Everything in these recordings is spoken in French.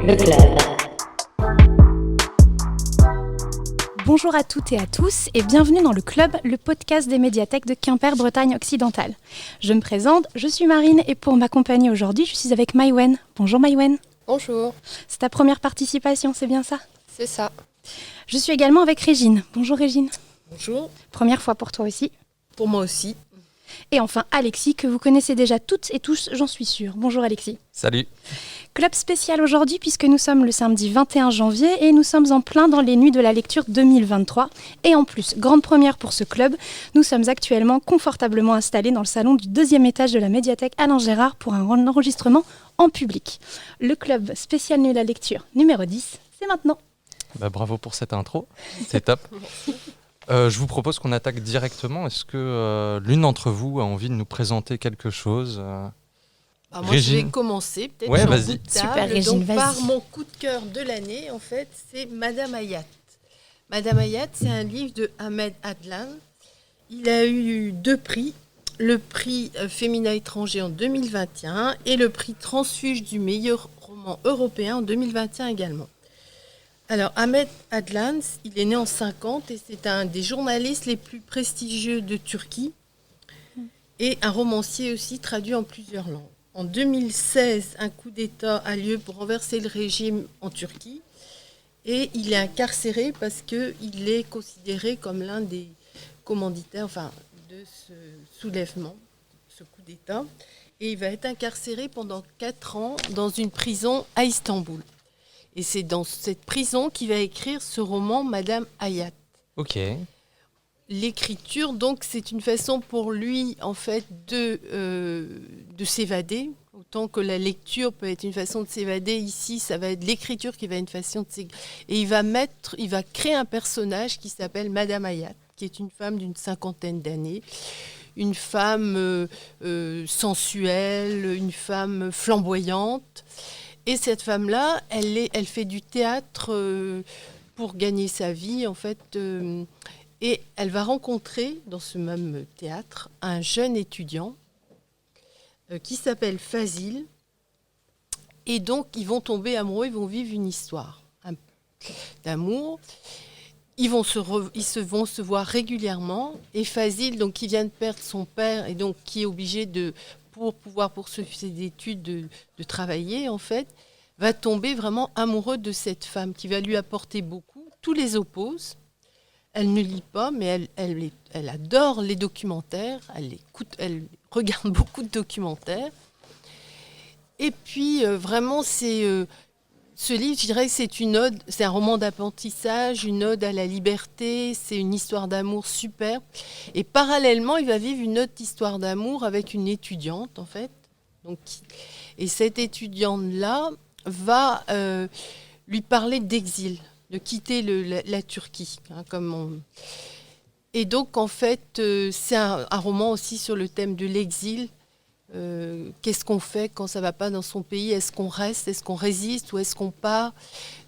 le club. Bonjour à toutes et à tous et bienvenue dans le Club, le podcast des médiathèques de Quimper, Bretagne occidentale. Je me présente, je suis Marine et pour m'accompagner aujourd'hui, je suis avec Maïwen. Bonjour Maïwen. Bonjour. C'est ta première participation, c'est bien ça ? C'est ça. Je suis également avec Régine. Bonjour Régine. Bonjour. Première fois pour toi aussi. Pour moi aussi. Et enfin Alexis, que vous connaissez déjà toutes et tous, j'en suis sûre. Bonjour Alexis. Salut. Club spécial aujourd'hui puisque nous sommes le samedi 21 janvier et nous sommes en plein dans les nuits de la lecture 2023. Et en plus, grande première pour ce club, nous sommes actuellement confortablement installés dans le salon du 2e étage de la médiathèque Alain Gérard pour un enregistrement en public. Le club spécial nuit de la lecture numéro 10, c'est maintenant. Bravo pour cette intro, c'est top. Je vous propose qu'on attaque directement. Est-ce que l'une d'entre vous a envie de nous présenter quelque chose Moi, Régine. je vais commencer, peut-être Ouais, sur vas-y. bout de table. Super, Régine, Donc, vas-y. par mon coup de cœur de l'année, en fait, c'est Madame Hayat. Madame Hayat, c'est un livre de Ahmed Adlan. Il a eu 2 prix. Le prix Féminin étranger en 2021 et le prix Transfuge du meilleur roman européen en 2021 également. Alors, Ahmed Adlan, il est né en 50 et c'est un des journalistes les plus prestigieux de Turquie et un romancier aussi traduit en plusieurs langues. En 2016, un coup d'État a lieu pour renverser le régime en Turquie et il est incarcéré parce qu'il est considéré comme l'un des commanditaires de ce soulèvement, ce coup d'État. Et il va être incarcéré pendant 4 ans dans une prison à Istanbul. Et c'est dans cette prison qu'il va écrire ce roman Madame Hayat. Ok. L'écriture, donc, c'est une façon pour lui, en fait, de s'évader. Autant que la lecture peut être une façon de s'évader, ici, ça va être l'écriture qui va être une façon de s'évader. Et il va créer un personnage qui s'appelle Madame Hayat, qui est une femme d'une 50aine d'années, une femme sensuelle, une femme flamboyante. Et cette femme-là, elle fait du théâtre pour gagner sa vie, en fait. Et elle va rencontrer, dans ce même théâtre, un jeune étudiant qui s'appelle Fazil. Et donc, ils vont tomber amoureux, ils vont vivre une histoire d'amour. Ils vont se voir régulièrement. Et Fazil, donc, qui vient de perdre son père et donc qui est obligé pour pouvoir poursuivre ses études, de travailler, en fait, va tomber vraiment amoureux de cette femme qui va lui apporter beaucoup. Tous les opposent. Elle ne lit pas, mais elle adore les documentaires. Elle regarde beaucoup de documentaires. Et puis, vraiment, ce livre, je dirais que c'est une ode, c'est un roman d'apprentissage, une ode à la liberté, c'est une histoire d'amour superbe. Et parallèlement, il va vivre une autre histoire d'amour avec une étudiante, en fait. Et cette étudiante-là va lui parler d'exil, de quitter la Turquie. Et donc, en fait, c'est un roman aussi sur le thème de l'exil. Qu'est-ce qu'on fait quand ça ne va pas dans son pays ? Est-ce qu'on reste ? Est-ce qu'on résiste ? Ou est-ce qu'on part ?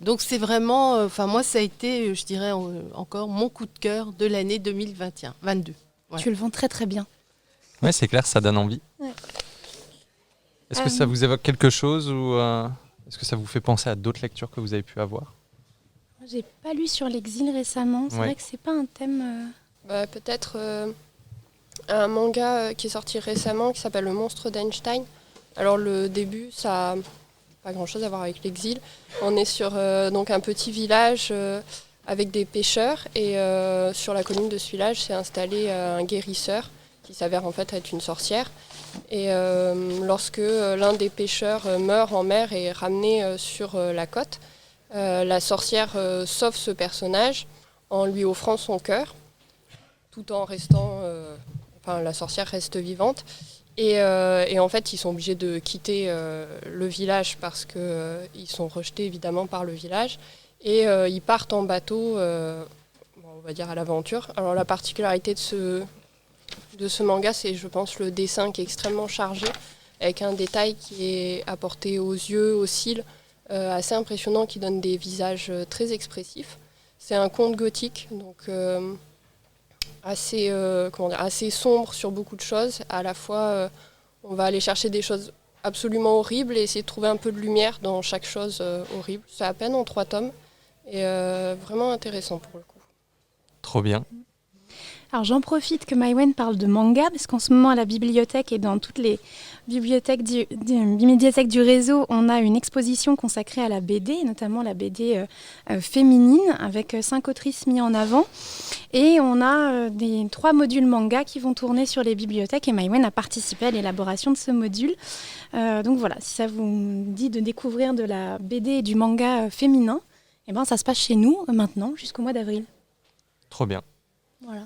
Donc c'est vraiment, moi ça a été, je dirais encore, mon coup de cœur de l'année 2022. Ouais. Tu le vends très très bien. Ouais, c'est clair, ça donne envie. Ouais. Est-ce que ça vous évoque quelque chose ou est-ce que ça vous fait penser à d'autres lectures que vous avez pu avoir ? J'ai pas lu sur l'exil récemment, c'est vrai que c'est pas un thème... Peut-être un manga qui est sorti récemment qui s'appelle Le Monstre d'Einstein. Alors le début, ça n'a pas grand-chose à voir avec l'exil. On est sur donc un petit village avec des pêcheurs et sur la colline de ce village s'est installé un guérisseur qui s'avère en fait être une sorcière. Et lorsque l'un des pêcheurs meurt en mer et est ramené sur la côte, la sorcière sauve ce personnage en lui offrant son cœur, tout en restant... la sorcière reste vivante. Et en fait, ils sont obligés de quitter le village parce qu'ils sont rejetés évidemment par le village. Et ils partent en bateau, on va dire à l'aventure. Alors la particularité de ce manga, c'est je pense le dessin qui est extrêmement chargé, avec un détail qui est apporté aux yeux, aux cils, assez impressionnant, qui donne des visages très expressifs. C'est un conte gothique, donc assez sombre sur beaucoup de choses. À la fois, on va aller chercher des choses absolument horrible et essayer de trouver un peu de lumière dans chaque chose horrible. C'est à peine en 3 tomes et vraiment intéressant pour le coup. Trop bien. Alors j'en profite que Maïwenn parle de manga, parce qu'en ce moment à la bibliothèque et dans toutes les bibliothèques du réseau, on a une exposition consacrée à la BD, notamment la BD féminine, avec 5 autrices mises en avant. Et on a 3 modules manga qui vont tourner sur les bibliothèques, et Maïwenn a participé à l'élaboration de ce module. Donc voilà, si ça vous dit de découvrir de la BD et du manga féminin, eh ben, ça se passe chez nous maintenant jusqu'au mois d'avril. Trop bien. Voilà.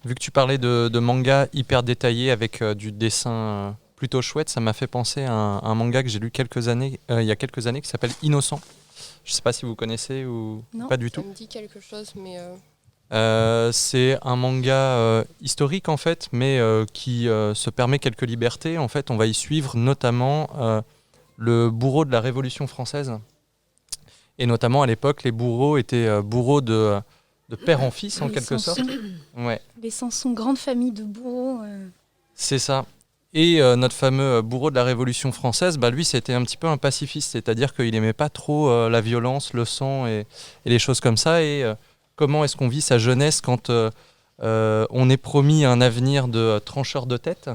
Vu que tu parlais de manga hyper détaillé avec du dessin plutôt chouette, ça m'a fait penser à un manga que j'ai lu il y a quelques années qui s'appelle Innocent. Je ne sais pas si vous connaissez ou Non. pas du Ça tout. me dit quelque chose, mais C'est un manga historique en fait, mais qui se permet quelques libertés. En fait, on va y suivre notamment le bourreau de la Révolution française. Et notamment à l'époque, les bourreaux étaient bourreaux de père en fils en Les quelque sorte. Samson. Ouais. Les Samson, grande famille de bourreaux. C'est ça. Et notre fameux bourreau de la Révolution française, lui, c'était un petit peu un pacifiste, c'est-à-dire qu'il n'aimait pas trop la violence, le sang et les choses comme ça. Et comment est-ce qu'on vit sa jeunesse quand on est promis un avenir de trancheur de tête,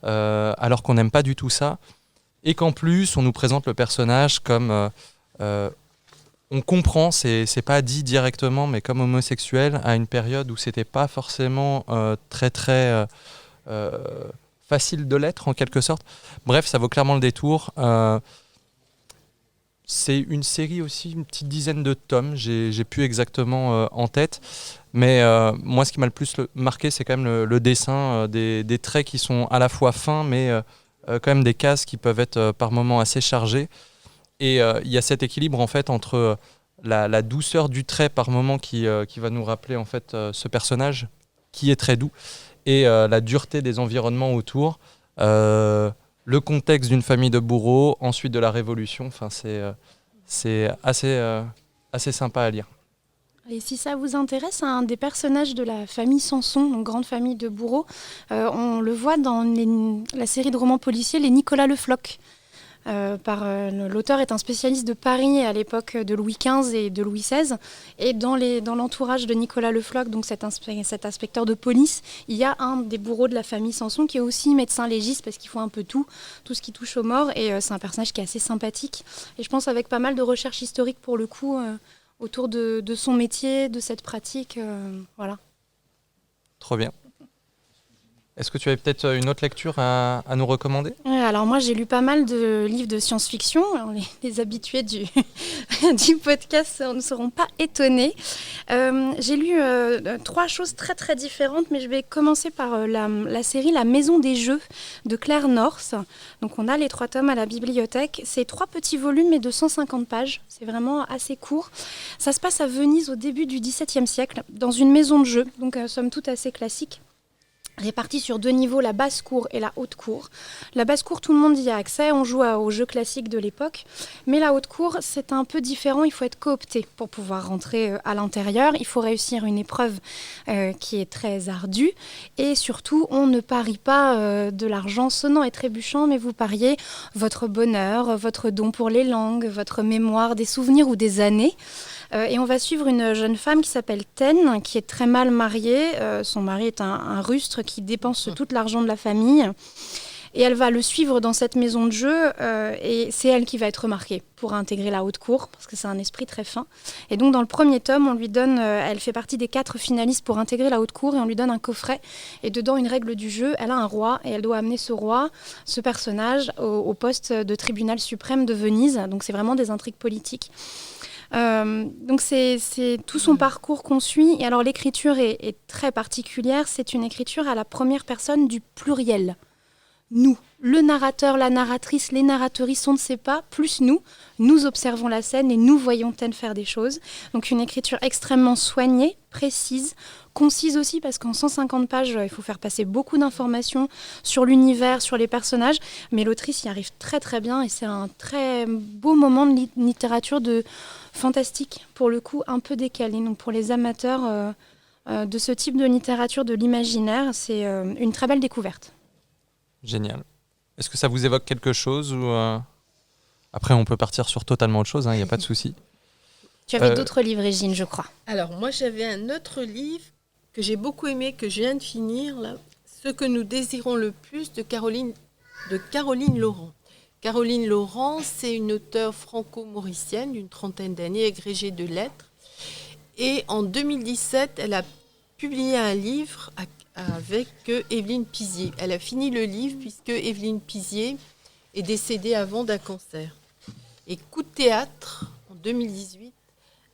alors qu'on n'aime pas du tout ça, et qu'en plus, on nous présente le personnage comme... on comprend, c'est pas dit directement, mais comme homosexuel, à une période où c'était pas forcément très facile de l'être en quelque sorte. Bref, ça vaut clairement le détour. C'est une série aussi, une petite dizaine de tomes, j'ai plus exactement en tête, mais moi ce qui m'a le plus marqué, c'est quand même le dessin, des traits qui sont à la fois fins, mais quand même des cases qui peuvent être par moments assez chargées. Et il y a cet équilibre en fait entre la douceur du trait par moment qui va nous rappeler en fait ce personnage qui est très doux, et la dureté des environnements autour, le contexte d'une famille de bourreaux, ensuite de la Révolution. Enfin, c'est assez sympa à lire. Et si ça vous intéresse, un des personnages de la famille Samson, donc grande famille de bourreaux, on le voit dans la série de romans policiers Les Nicolas Le Floch. L'auteur est un spécialiste de Paris à l'époque de Louis XV et de Louis XVI. Et dans l'entourage de Nicolas Le Floch, donc cet inspecteur de police, il y a un des bourreaux de la famille Samson qui est aussi médecin légiste, parce qu'il faut un peu tout ce qui touche aux morts. Et c'est un personnage qui est assez sympathique. Et je pense avec pas mal de recherches historiques pour le coup, autour de son métier, de cette pratique. Voilà. Trop bien. Est-ce que tu avais peut-être une autre lecture à nous recommander ? Alors moi j'ai lu pas mal de livres de science-fiction. Alors, les habitués du podcast ne seront pas étonnés. J'ai lu 3 choses très très différentes, mais je vais commencer par la série La Maison des Jeux de Claire North. Donc on a les 3 tomes à la bibliothèque. C'est 3 petits volumes mais de 150 pages. C'est vraiment assez court. Ça se passe à Venise au début du XVIIe siècle, dans une maison de jeux, donc somme toute assez classique. Répartis sur 2 niveaux, la basse cour et la haute cour. La basse cour, tout le monde y a accès, on joue aux jeux classiques de l'époque. Mais la haute cour, c'est un peu différent, il faut être coopté pour pouvoir rentrer à l'intérieur. Il faut réussir une épreuve qui est très ardue. Et surtout, on ne parie pas de l'argent sonnant et trébuchant, mais vous pariez votre bonheur, votre don pour les langues, votre mémoire, des souvenirs ou des années. Et on va suivre une jeune femme qui s'appelle Ten, qui est très mal mariée. Son mari est un rustre qui dépense tout l'argent de la famille. Et elle va le suivre dans cette maison de jeu. Et c'est elle qui va être remarquée pour intégrer la haute cour, parce que c'est un esprit très fin. Et donc dans le premier tome, on lui donne, elle fait partie des 4 finalistes pour intégrer la haute cour, et on lui donne un coffret. Et dedans, une règle du jeu, elle a un roi, et elle doit amener ce roi, ce personnage, au poste de tribunal suprême de Venise. Donc c'est vraiment des intrigues politiques. Donc c'est tout son parcours qu'on suit. Et alors l'écriture est très particulière. C'est une écriture à la première personne du pluriel. Nous, le narrateur, la narratrice, les narratrices, on ne sait pas, plus nous observons la scène et nous voyons Ten faire des choses. Donc une écriture extrêmement soignée, précise, concise aussi, parce qu'en 150 pages, il faut faire passer beaucoup d'informations sur l'univers, sur les personnages, mais l'autrice y arrive très très bien, et c'est un très beau moment de littérature fantastique, pour le coup un peu décalé. Donc pour les amateurs de ce type de littérature de l'imaginaire, c'est une très belle découverte. Génial. Est-ce que ça vous évoque quelque chose ou Après, on peut partir sur totalement autre chose, il n'y a pas de souci. Tu avais d'autres livres, Régine, je crois. Alors, moi, j'avais un autre livre que j'ai beaucoup aimé, que je viens de finir, là, Ce que nous désirons le plus, de Caroline Laurent. Caroline Laurent, c'est une auteure franco-mauricienne d'une 30aine d'années, agrégée de lettres. Et en 2017, elle a publié un livre avec Evelyne Pizier. Elle a fini le livre puisque Evelyne Pizier est décédée avant d'un cancer. Et coup de théâtre, en 2018,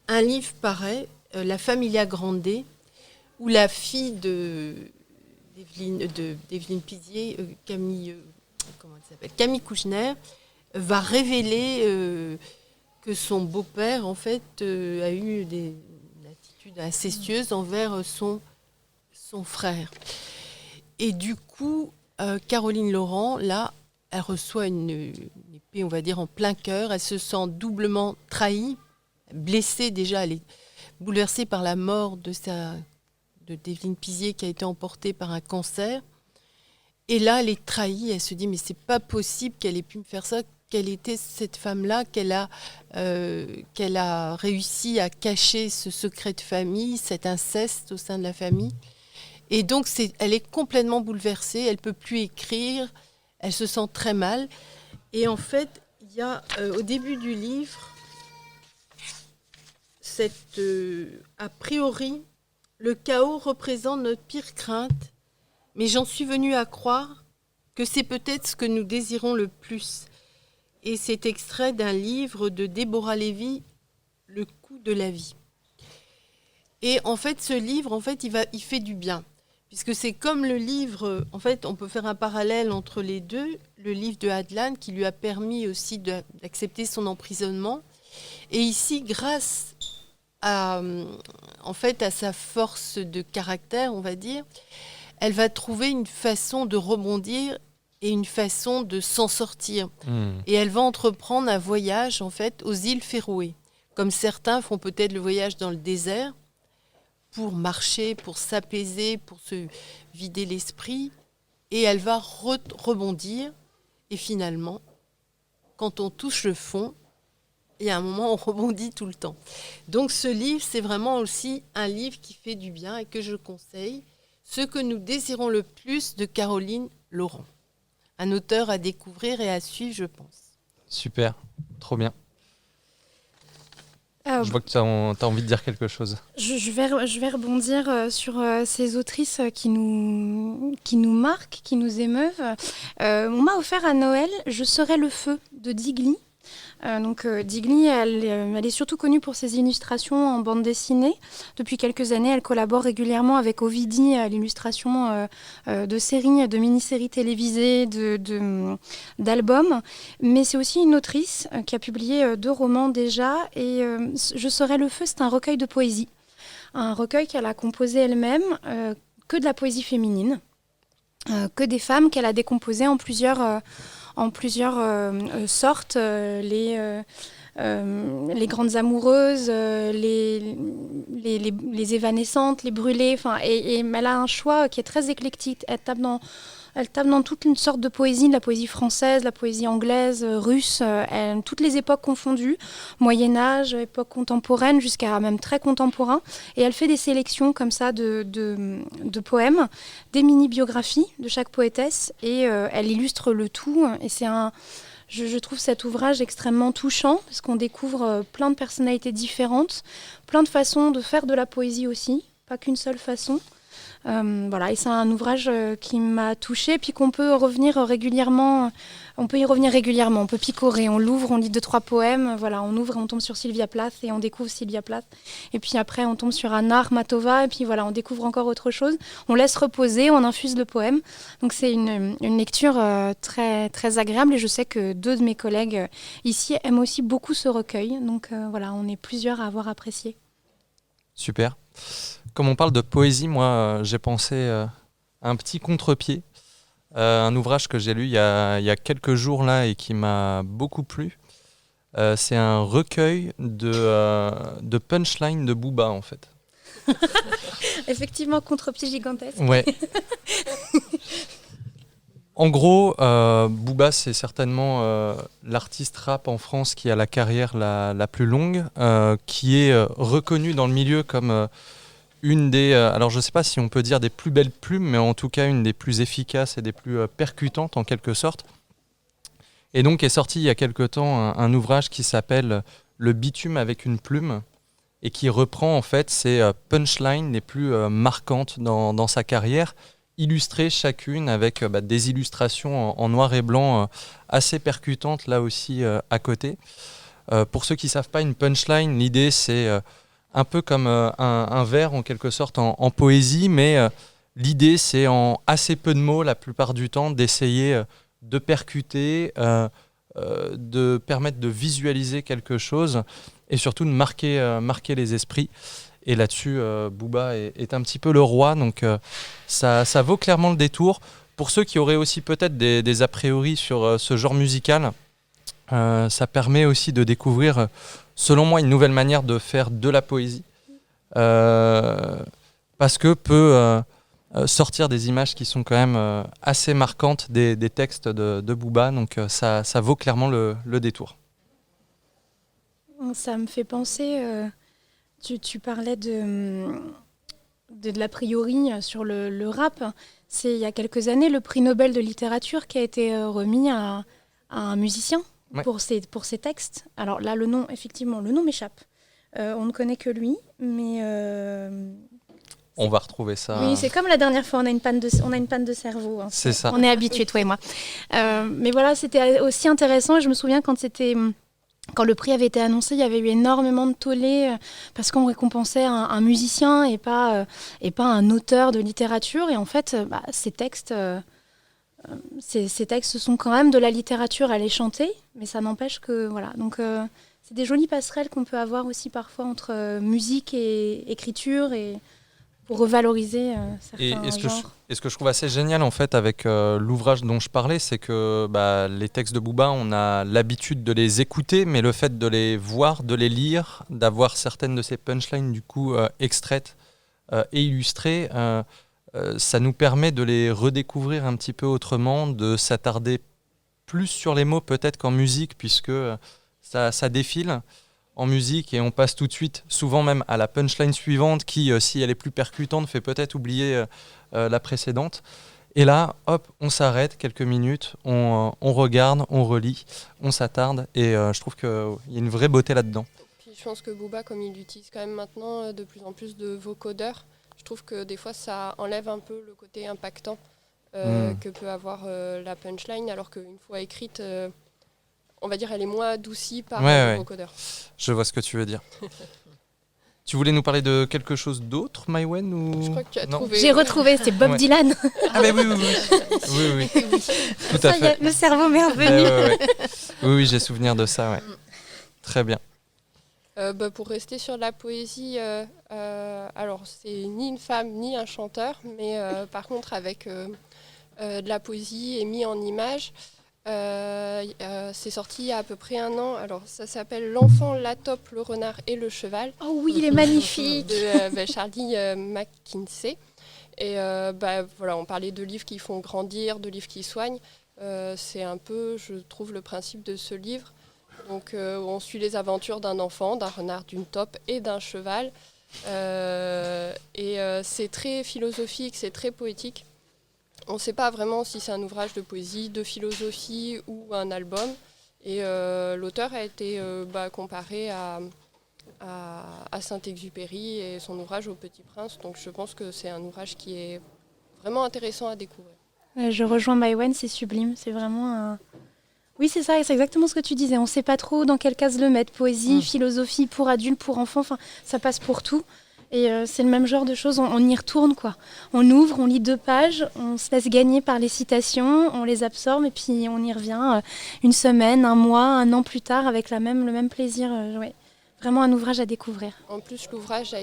un livre paraît, La Familia Grande, où la fille d'Evelyne Pizier, Camille Kouchner, va révéler que son beau-père, en fait, a eu une attitude incestueuse envers son frère. Et du coup, Caroline Laurent, là, elle reçoit une épée, on va dire, en plein cœur. Elle se sent doublement trahie, blessée déjà. Elle est bouleversée par la mort d'Evelyne Pizier qui a été emportée par un cancer. Et là, elle est trahie. Elle se dit, mais c'est pas possible qu'elle ait pu me faire ça. Quelle était cette femme-là qu'elle a réussi à cacher ce secret de famille, cet inceste au sein de la famille. Et donc, elle est complètement bouleversée. Elle ne peut plus écrire. Elle se sent très mal. Et en fait, il y a au début du livre, a priori, le chaos représente notre pire crainte, mais j'en suis venue à croire que c'est peut-être ce que nous désirons le plus. Et c'est extrait d'un livre de Déborah Lévy, Le coût de la vie. Et en fait, ce livre, en fait, il fait du bien. Puisque c'est comme le livre, en fait, on peut faire un parallèle entre les deux, le livre de Adlan qui lui a permis aussi d'accepter son emprisonnement. Et ici, grâce à sa force de caractère, on va dire, elle va trouver une façon de rebondir et une façon de s'en sortir. Et elle va entreprendre un voyage, en fait, aux îles Féroé. Comme certains font peut-être le voyage dans le désert, pour marcher, pour s'apaiser, pour se vider l'esprit. Et elle va rebondir. Et finalement, quand on touche le fond, il y a un moment où on rebondit tout le temps. Donc ce livre, c'est vraiment aussi un livre qui fait du bien et que je conseille. Ce que nous désirons le plus, de Caroline Laurent. Un auteur à découvrir et à suivre, je pense. Super, trop bien. Je vois que tu as envie de dire quelque chose. Je vais rebondir sur ces autrices qui nous marquent, qui nous émeuvent. On m'a offert à Noël Je serai le feu de Digli. Digli, elle est surtout connue pour ses illustrations en bande dessinée. Depuis quelques années, elle collabore régulièrement avec Ovidi à l'illustration de séries, de mini-séries télévisées, d'albums. Mais c'est aussi une autrice qui a publié 2 romans déjà. Et Je serai le feu, c'est un recueil de poésie. Un recueil qu'elle a composé elle-même, que de la poésie féminine, que des femmes qu'elle a décomposées en plusieurs sortes, les grandes amoureuses, les évanescentes, les brûlées. Et elle a un choix qui est très éclectique. Elle tape dans toute une sorte de poésie, de la poésie française, la poésie anglaise, russe, toutes les époques confondues, Moyen-Âge, époque contemporaine, jusqu'à même très contemporain. Et elle fait des sélections comme ça de poèmes, des mini-biographies de chaque poétesse, et elle illustre le tout. Et je trouve cet ouvrage extrêmement touchant, parce qu'on découvre plein de personnalités différentes, plein de façons de faire de la poésie aussi, pas qu'une seule façon. Et c'est un ouvrage qui m'a touchée, puis qu'on peut revenir régulièrement. On peut y revenir régulièrement, on peut picorer, on l'ouvre, on lit 2-3 poèmes, on ouvre et on tombe sur Sylvia Plath et on découvre Sylvia Plath. Et puis après, on tombe sur Anna Akhmatova et puis on découvre encore autre chose. On laisse reposer, on infuse le poème. Donc c'est une lecture très, très agréable, et je sais que 2 de mes collègues ici aiment aussi beaucoup ce recueil. Donc on est plusieurs à avoir apprécié. Super. Comme on parle de poésie, moi j'ai pensé à un petit contre-pied. Un ouvrage que j'ai lu il y a quelques jours là et qui m'a beaucoup plu. C'est un recueil de punchline de Booba, en fait. Effectivement, contre-pied gigantesque. Ouais. En gros, Booba, c'est certainement l'artiste rap en France qui a la carrière la plus longue, qui est reconnu dans le milieu comme une des, alors je ne sais pas si on peut dire des plus belles plumes, mais en tout cas une des plus efficaces et des plus percutantes en quelque sorte. Et donc est sorti il y a quelque temps un ouvrage qui s'appelle Le bitume avec une plume et qui reprend en fait ces punchlines les plus marquantes dans sa carrière, illustrées chacune avec des illustrations en noir et blanc assez percutantes là aussi à côté. Pour ceux qui ne savent pas, une punchline, l'idée c'est un peu comme un vers en quelque sorte en poésie, mais l'idée c'est en assez peu de mots la plupart du temps d'essayer de percuter, de permettre de visualiser quelque chose et surtout de marquer les esprits. Et là-dessus, Booba est un petit peu le roi, donc ça vaut clairement le détour. Pour ceux qui auraient aussi peut-être des a priori sur ce genre musical, ça permet aussi de découvrir, selon moi, une nouvelle manière de faire de la poésie, parce que peut sortir des images qui sont quand même assez marquantes des textes de Booba, donc ça vaut clairement le détour. Ça me fait penser, tu parlais de l'a priori sur le rap. C'est il y a quelques années le prix Nobel de littérature qui a été remis à un musicien pour ses textes. Alors là, le nom m'échappe. On ne connaît que lui, mais... On va retrouver ça. Oui, c'est comme la dernière fois, on a une panne de cerveau. Hein. C'est ça. On est habitués, toi et moi. Mais voilà, c'était aussi intéressant. Et je me souviens quand le prix avait été annoncé, il y avait eu énormément de tollé parce qu'on récompensait un musicien et pas un auteur de littérature. Et en fait, ces textes sont quand même de la littérature à les chanter, mais ça n'empêche que voilà. Donc c'est des jolies passerelles qu'on peut avoir aussi parfois entre musique et écriture et pour revaloriser certains genres. Et ce que je trouve assez génial en fait avec l'ouvrage dont je parlais, c'est que les textes de Booba, on a l'habitude de les écouter, mais le fait de les voir, de les lire, d'avoir certaines de ces punchlines du coup extraites et illustrées, ça nous permet de les redécouvrir un petit peu autrement, de s'attarder plus sur les mots peut-être qu'en musique, puisque ça défile en musique et on passe tout de suite, souvent même à la punchline suivante qui, si elle est plus percutante, fait peut-être oublier la précédente. Et là, hop, on s'arrête quelques minutes, on regarde, on relit, on s'attarde et je trouve qu'il y a une vraie beauté là-dedans. Puis je pense que Booba, comme il utilise quand même maintenant de plus en plus de vocodeurs, je trouve que des fois ça enlève un peu le côté impactant que peut avoir la punchline, alors qu'une fois écrite... on va dire elle est moins adoucie par le vocodeur. Je vois ce que tu veux dire. Tu voulais nous parler de quelque chose d'autre, Maïwenn ou... Je crois que tu as trouvé. J'ai retrouvé, c'est Bob Dylan. Ah mais oui. Tout à fait. Le cerveau m'est revenu. Oui, j'ai souvenir de ça, ouais. Très bien. Pour rester sur la poésie, alors c'est ni une femme ni un chanteur, mais par contre avec de la poésie et mis en images. C'est sorti il y a à peu près 1 an. Alors ça s'appelle L'enfant, la taupe, le renard et le cheval. Oh oui, il est magnifique. De Charlie McKinsey. Et voilà, on parlait de livres qui font grandir, de livres qui soignent. C'est un peu, je trouve, le principe de ce livre. Donc on suit les aventures d'un enfant, d'un renard, d'une taupe et d'un cheval. C'est très philosophique, c'est très poétique. On ne sait pas vraiment si c'est un ouvrage de poésie, de philosophie ou un album. Et l'auteur a été comparé à Saint-Exupéry et son ouvrage au Petit Prince. Donc je pense que c'est un ouvrage qui est vraiment intéressant à découvrir. Je rejoins Maïwenn, c'est sublime. C'est vraiment un... Oui, c'est ça, c'est exactement ce que tu disais. On ne sait pas trop dans quelle case le mettre. Poésie, philosophie, pour adultes, pour enfants, ça passe pour tout. Et c'est le même genre de choses, on y retourne quoi. On ouvre, on lit 2 pages, on se laisse gagner par les citations, on les absorbe et puis on y revient 1 semaine, 1 mois, 1 an plus tard avec le même plaisir. Vraiment un ouvrage à découvrir. En plus, l'ouvrage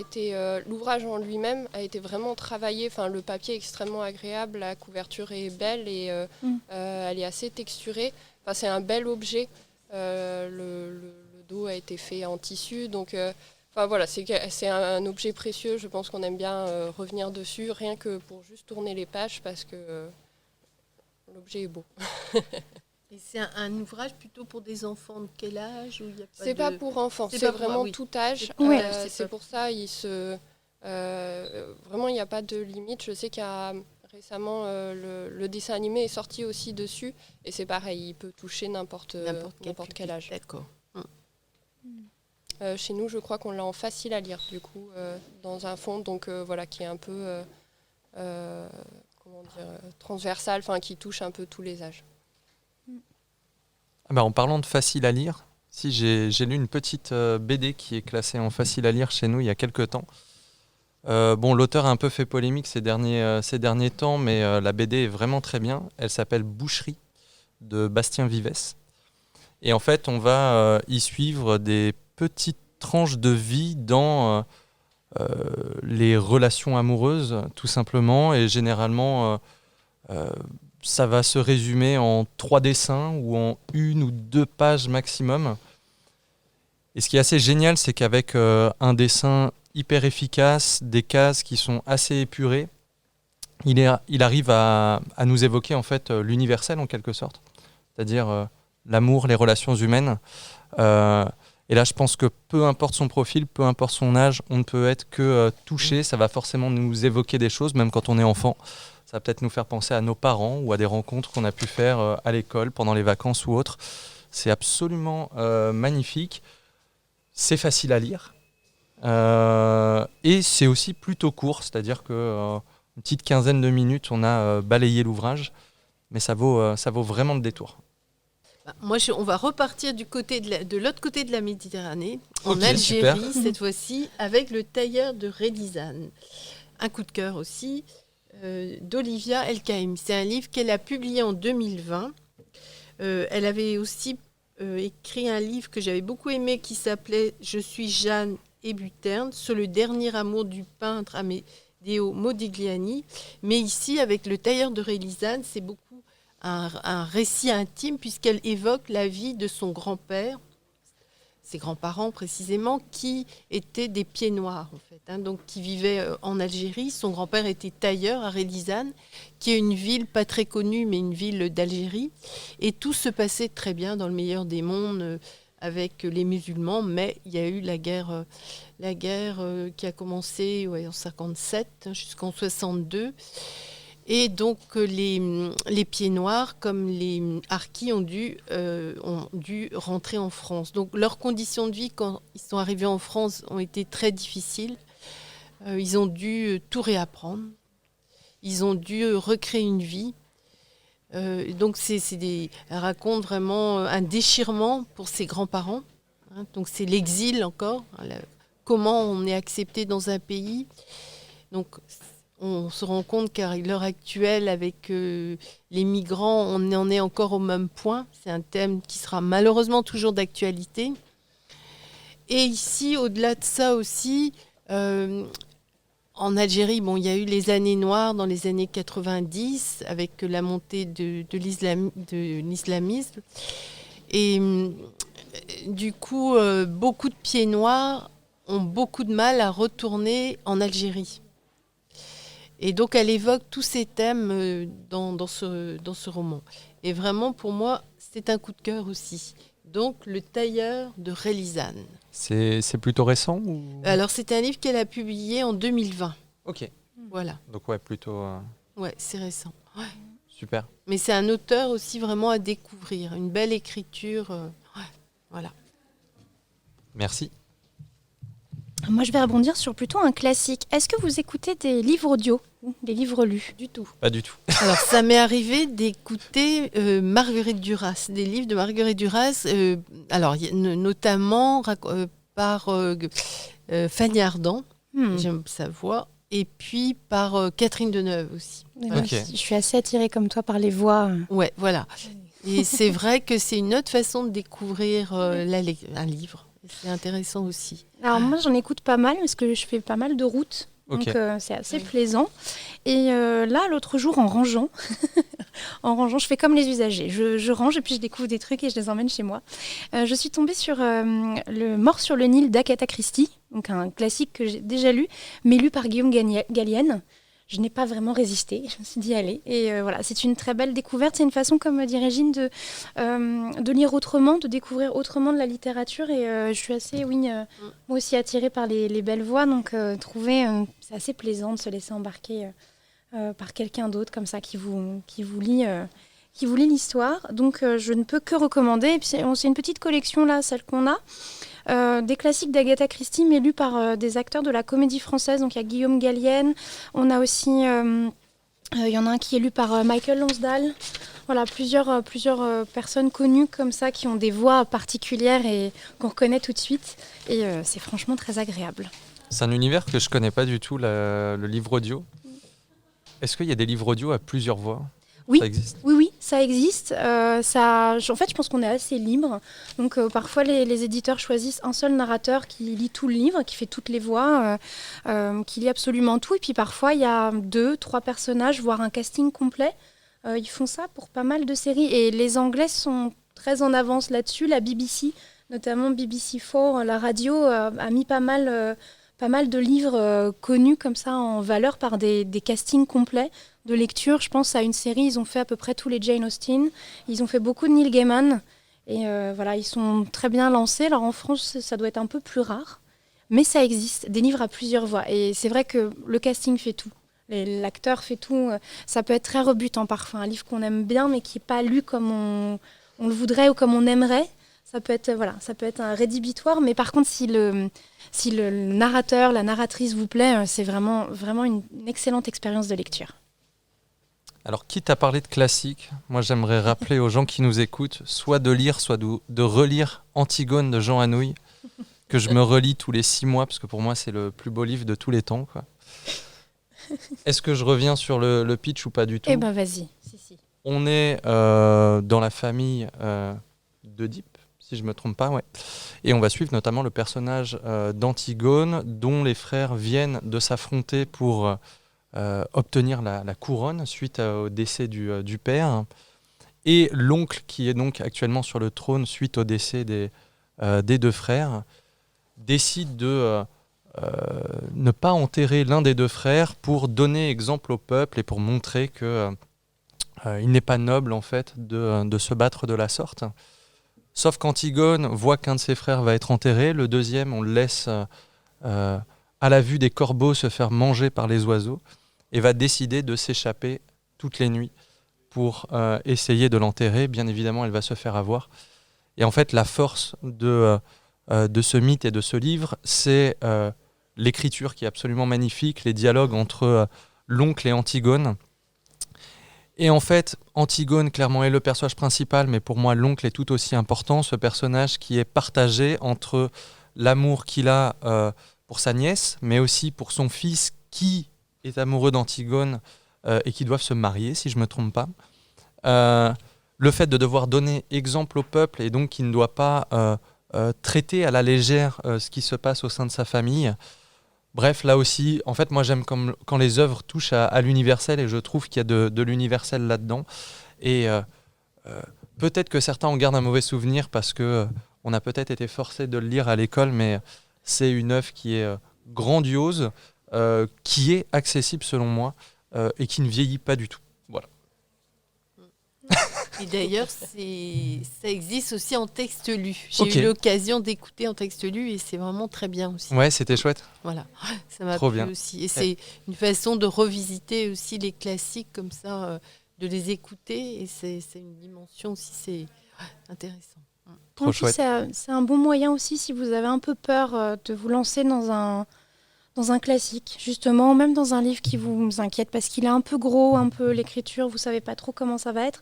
en lui-même a été vraiment travaillé. Enfin, le papier est extrêmement agréable, la couverture est belle et elle est assez texturée. Enfin, c'est un bel objet. Le dos a été fait en tissu, donc... voilà, c'est un objet précieux, je pense qu'on aime bien revenir dessus, rien que pour juste tourner les pages, parce que l'objet est beau. Et c'est un ouvrage plutôt pour des enfants de quel âge, ou il y a C'est pas pour enfants, c'est pas pour- vraiment oui. tout âge. Oui. C'est pour ça, vraiment, il n'y a pas de limite. Je sais qu'il y a récemment le dessin animé est sorti aussi dessus, et c'est pareil, il peut toucher n'importe quel âge. D'accord. Chez nous, je crois qu'on l'a en facile à lire, du coup, dans un fond, donc voilà, qui est un peu transversal, enfin qui touche un peu tous les âges. Ah bah, en parlant de facile à lire, si j'ai lu une petite BD qui est classée en facile à lire chez nous il y a quelques temps. L'auteur a un peu fait polémique ces derniers temps, mais la BD est vraiment très bien. Elle s'appelle Boucherie de Bastien Vivès. Et en fait, on va y suivre des petites tranches de vie dans les relations amoureuses, tout simplement. Et généralement, ça va se résumer en 3 dessins ou en 1 ou 2 pages maximum. Et ce qui est assez génial, c'est qu'avec un dessin hyper efficace, des cases qui sont assez épurées, il arrive à nous évoquer en fait l'universel en quelque sorte, c'est-à-dire l'amour, les relations humaines. Et là, je pense que peu importe son profil, peu importe son âge, on ne peut être que touché. Ça va forcément nous évoquer des choses, même quand on est enfant. Ça va peut-être nous faire penser à nos parents ou à des rencontres qu'on a pu faire à l'école, pendant les vacances ou autres. C'est absolument magnifique. C'est facile à lire. Et c'est aussi plutôt court, c'est-à-dire que une petite quinzaine de minutes, on a balayé l'ouvrage. Mais ça vaut vraiment le détour. Moi, on va repartir de l'autre côté de la Méditerranée, Ok, en Algérie, super. cette fois-ci, avec Le Tailleur de Relizane. Un coup de cœur aussi, d'Olivia El-Kaïm. C'est un livre qu'elle a publié en 2020. Elle avait aussi écrit un livre que j'avais beaucoup aimé qui s'appelait « Je suis Jeanne et Buterne » sur le dernier amour du peintre Amedeo Modigliani. Mais ici, avec Le Tailleur de Relizane, c'est beaucoup un récit intime puisqu'elle évoque la vie de son grand-père, ses grands-parents précisément, qui étaient des pieds noirs en fait, donc qui vivaient en Algérie. Son grand-père était tailleur à Relizane, qui est une ville pas très connue, mais une ville d'Algérie. Et tout se passait très bien dans le meilleur des mondes avec les musulmans, mais il y a eu la guerre qui a commencé en 1957 jusqu'en 1962. Et donc les pieds noirs, comme les harkis, ont dû rentrer en France. Donc leurs conditions de vie, quand ils sont arrivés en France, ont été très difficiles. Ils ont dû tout réapprendre. Ils ont dû recréer une vie. Donc elle raconte vraiment un déchirement pour ses grands-parents. Donc c'est l'exil encore. Comment on est accepté dans un pays. Donc on se rend compte qu'à l'heure actuelle, avec les migrants, on en est encore au même point. C'est un thème qui sera malheureusement toujours d'actualité. Et ici, au-delà de ça aussi, en Algérie, il y a eu les années noires dans les années 90, avec la montée de l'islamisme. Et du coup, beaucoup de pieds noirs ont beaucoup de mal à retourner en Algérie. Et donc, elle évoque tous ces thèmes dans ce roman. Et vraiment, pour moi, c'est un coup de cœur aussi. Donc, Le Tailleur de Relizane. C'est plutôt récent ou... Alors, c'est un livre qu'elle a publié en 2020. Ok. Voilà. Donc ouais, plutôt Ouais, c'est récent. Ouais. super. Mais c'est un auteur aussi vraiment à découvrir. Une belle écriture. Voilà. Merci. Moi, je vais rebondir sur plutôt un classique. Est-ce que vous écoutez des livres audio, des livres lus? Du tout. Pas du tout. Alors, ça m'est arrivé d'écouter Marguerite Duras, des livres de Marguerite Duras, notamment par Fanny Ardant, j'aime sa voix, et puis par Catherine Deneuve aussi. Ok. Je suis assez attirée comme toi par les voix. Ouais, voilà. Et c'est vrai que c'est une autre façon de découvrir un livre. C'est intéressant aussi. Alors moi, j'en écoute pas mal parce que je fais pas mal de routes. Donc Ok. c'est assez plaisant. Et là, l'autre jour, en rangeant, je fais comme les usagers. Je range et puis je découvre des trucs et je les emmène chez moi. Je suis tombée sur Le Mort sur le Nil d'Agatha Christie, donc un classique que j'ai déjà lu, mais lu par Guillaume Gallienne. je n'ai pas vraiment résisté. Je me suis dit, allez. Et voilà, c'est une très belle découverte. C'est une façon, comme dit Régine, de lire autrement, de découvrir autrement de la littérature. Et je suis assez, moi aussi, attirée par les belles voix. Donc, c'est assez plaisant de se laisser embarquer par quelqu'un d'autre, comme ça, qui vous lit l'histoire. Donc, je ne peux que recommander. Et puis, c'est une petite collection, là, celle qu'on a. Des classiques d'Agatha Christie, mais lus par des acteurs de la Comédie Française. Donc il y a Guillaume Gallienne, on a aussi, il y en a un qui est lu par Michael Lonsdale. Voilà, plusieurs personnes connues comme ça qui ont des voix particulières et qu'on reconnaît tout de suite. Et c'est franchement très agréable. C'est un univers que je connais pas du tout, le livre audio. Est-ce qu'il y a des livres audio à plusieurs voix ? Oui, ça existe. Oui, ça existe. En fait, je pense qu'on est assez libre. Donc, parfois, les éditeurs choisissent un seul narrateur qui lit tout le livre, qui fait toutes les voix, qui lit absolument tout. Et puis, parfois, il y a 2, 3 personnages, voire un casting complet. Ils font ça pour pas mal de séries. Et les Anglais sont très en avance là-dessus. La BBC, notamment BBC4, la radio, a mis pas mal de livres connus comme ça en valeur par des castings complets de lecture. Je pense à une série, ils ont fait à peu près tous les Jane Austen, ils ont fait beaucoup de Neil Gaiman, et voilà, ils sont très bien lancés. Alors en France, ça doit être un peu plus rare, mais ça existe, des livres à plusieurs voix, et c'est vrai que le casting fait tout. L'acteur fait tout, ça peut être très rebutant parfois, un livre qu'on aime bien, mais qui n'est pas lu comme on le voudrait ou comme on aimerait. Ça peut être un rédhibitoire, mais par contre, si le narrateur, la narratrice vous plaît, c'est vraiment, vraiment une excellente expérience de lecture. Alors, quitte à parler de classique, moi j'aimerais rappeler aux gens qui nous écoutent, soit de lire, soit de relire Antigone de Jean Anouilh, que je me relis tous les 6 mois, parce que pour moi c'est le plus beau livre de tous les temps, quoi. Est-ce que je reviens sur le pitch ou pas du tout ? Eh ben vas-y. Si. On est dans la famille d'Œdipe, si je ne me trompe pas, ouais. Et on va suivre notamment le personnage d'Antigone, dont les frères viennent de s'affronter pour obtenir la couronne suite au décès du père. Et l'oncle, qui est donc actuellement sur le trône suite au décès des 2 frères, décide de ne pas enterrer l'un des 2 frères pour donner exemple au peuple et pour montrer qu'il n'est pas noble en fait de se battre de la sorte. Sauf qu'Antigone voit qu'un de ses frères va être enterré, le deuxième on le laisse à la vue des corbeaux se faire manger par les oiseaux et va décider de s'échapper toutes les nuits pour essayer de l'enterrer. Bien évidemment, elle va se faire avoir. Et en fait, la force de ce mythe et de ce livre, c'est l'écriture qui est absolument magnifique, les dialogues entre l'oncle et Antigone. Et en fait, Antigone, clairement, est le personnage principal, mais pour moi, l'oncle est tout aussi important, ce personnage qui est partagé entre l'amour qu'il a pour sa nièce, mais aussi pour son fils qui est amoureux d'Antigone et qui doivent se marier, si je ne me trompe pas. Le fait de devoir donner exemple au peuple et donc qu'il ne doit pas traiter à la légère ce qui se passe au sein de sa famille. Bref, là aussi, en fait, moi j'aime quand les œuvres touchent à l'universel et je trouve qu'il y a de l'universel là-dedans. Et peut-être que certains en gardent un mauvais souvenir parce qu'on a peut-être été forcé de le lire à l'école, mais c'est une œuvre qui est grandiose, qui est accessible selon moi et qui ne vieillit pas du tout. Voilà. Et d'ailleurs, ça existe aussi en texte lu. J'ai eu l'occasion d'écouter en texte lu et c'est vraiment très bien aussi. Ouais, c'était chouette. Voilà, ça m'a Trop plu bien. aussi. Et c'est une façon de revisiter aussi les classiques comme ça, de les écouter. Et c'est une dimension aussi, c'est intéressant. Trop chouette. C'est un bon moyen aussi si vous avez un peu peur de vous lancer dans un classique, justement, même dans un livre qui vous inquiète parce qu'il est un peu gros, un peu l'écriture, vous savez pas trop comment ça va être.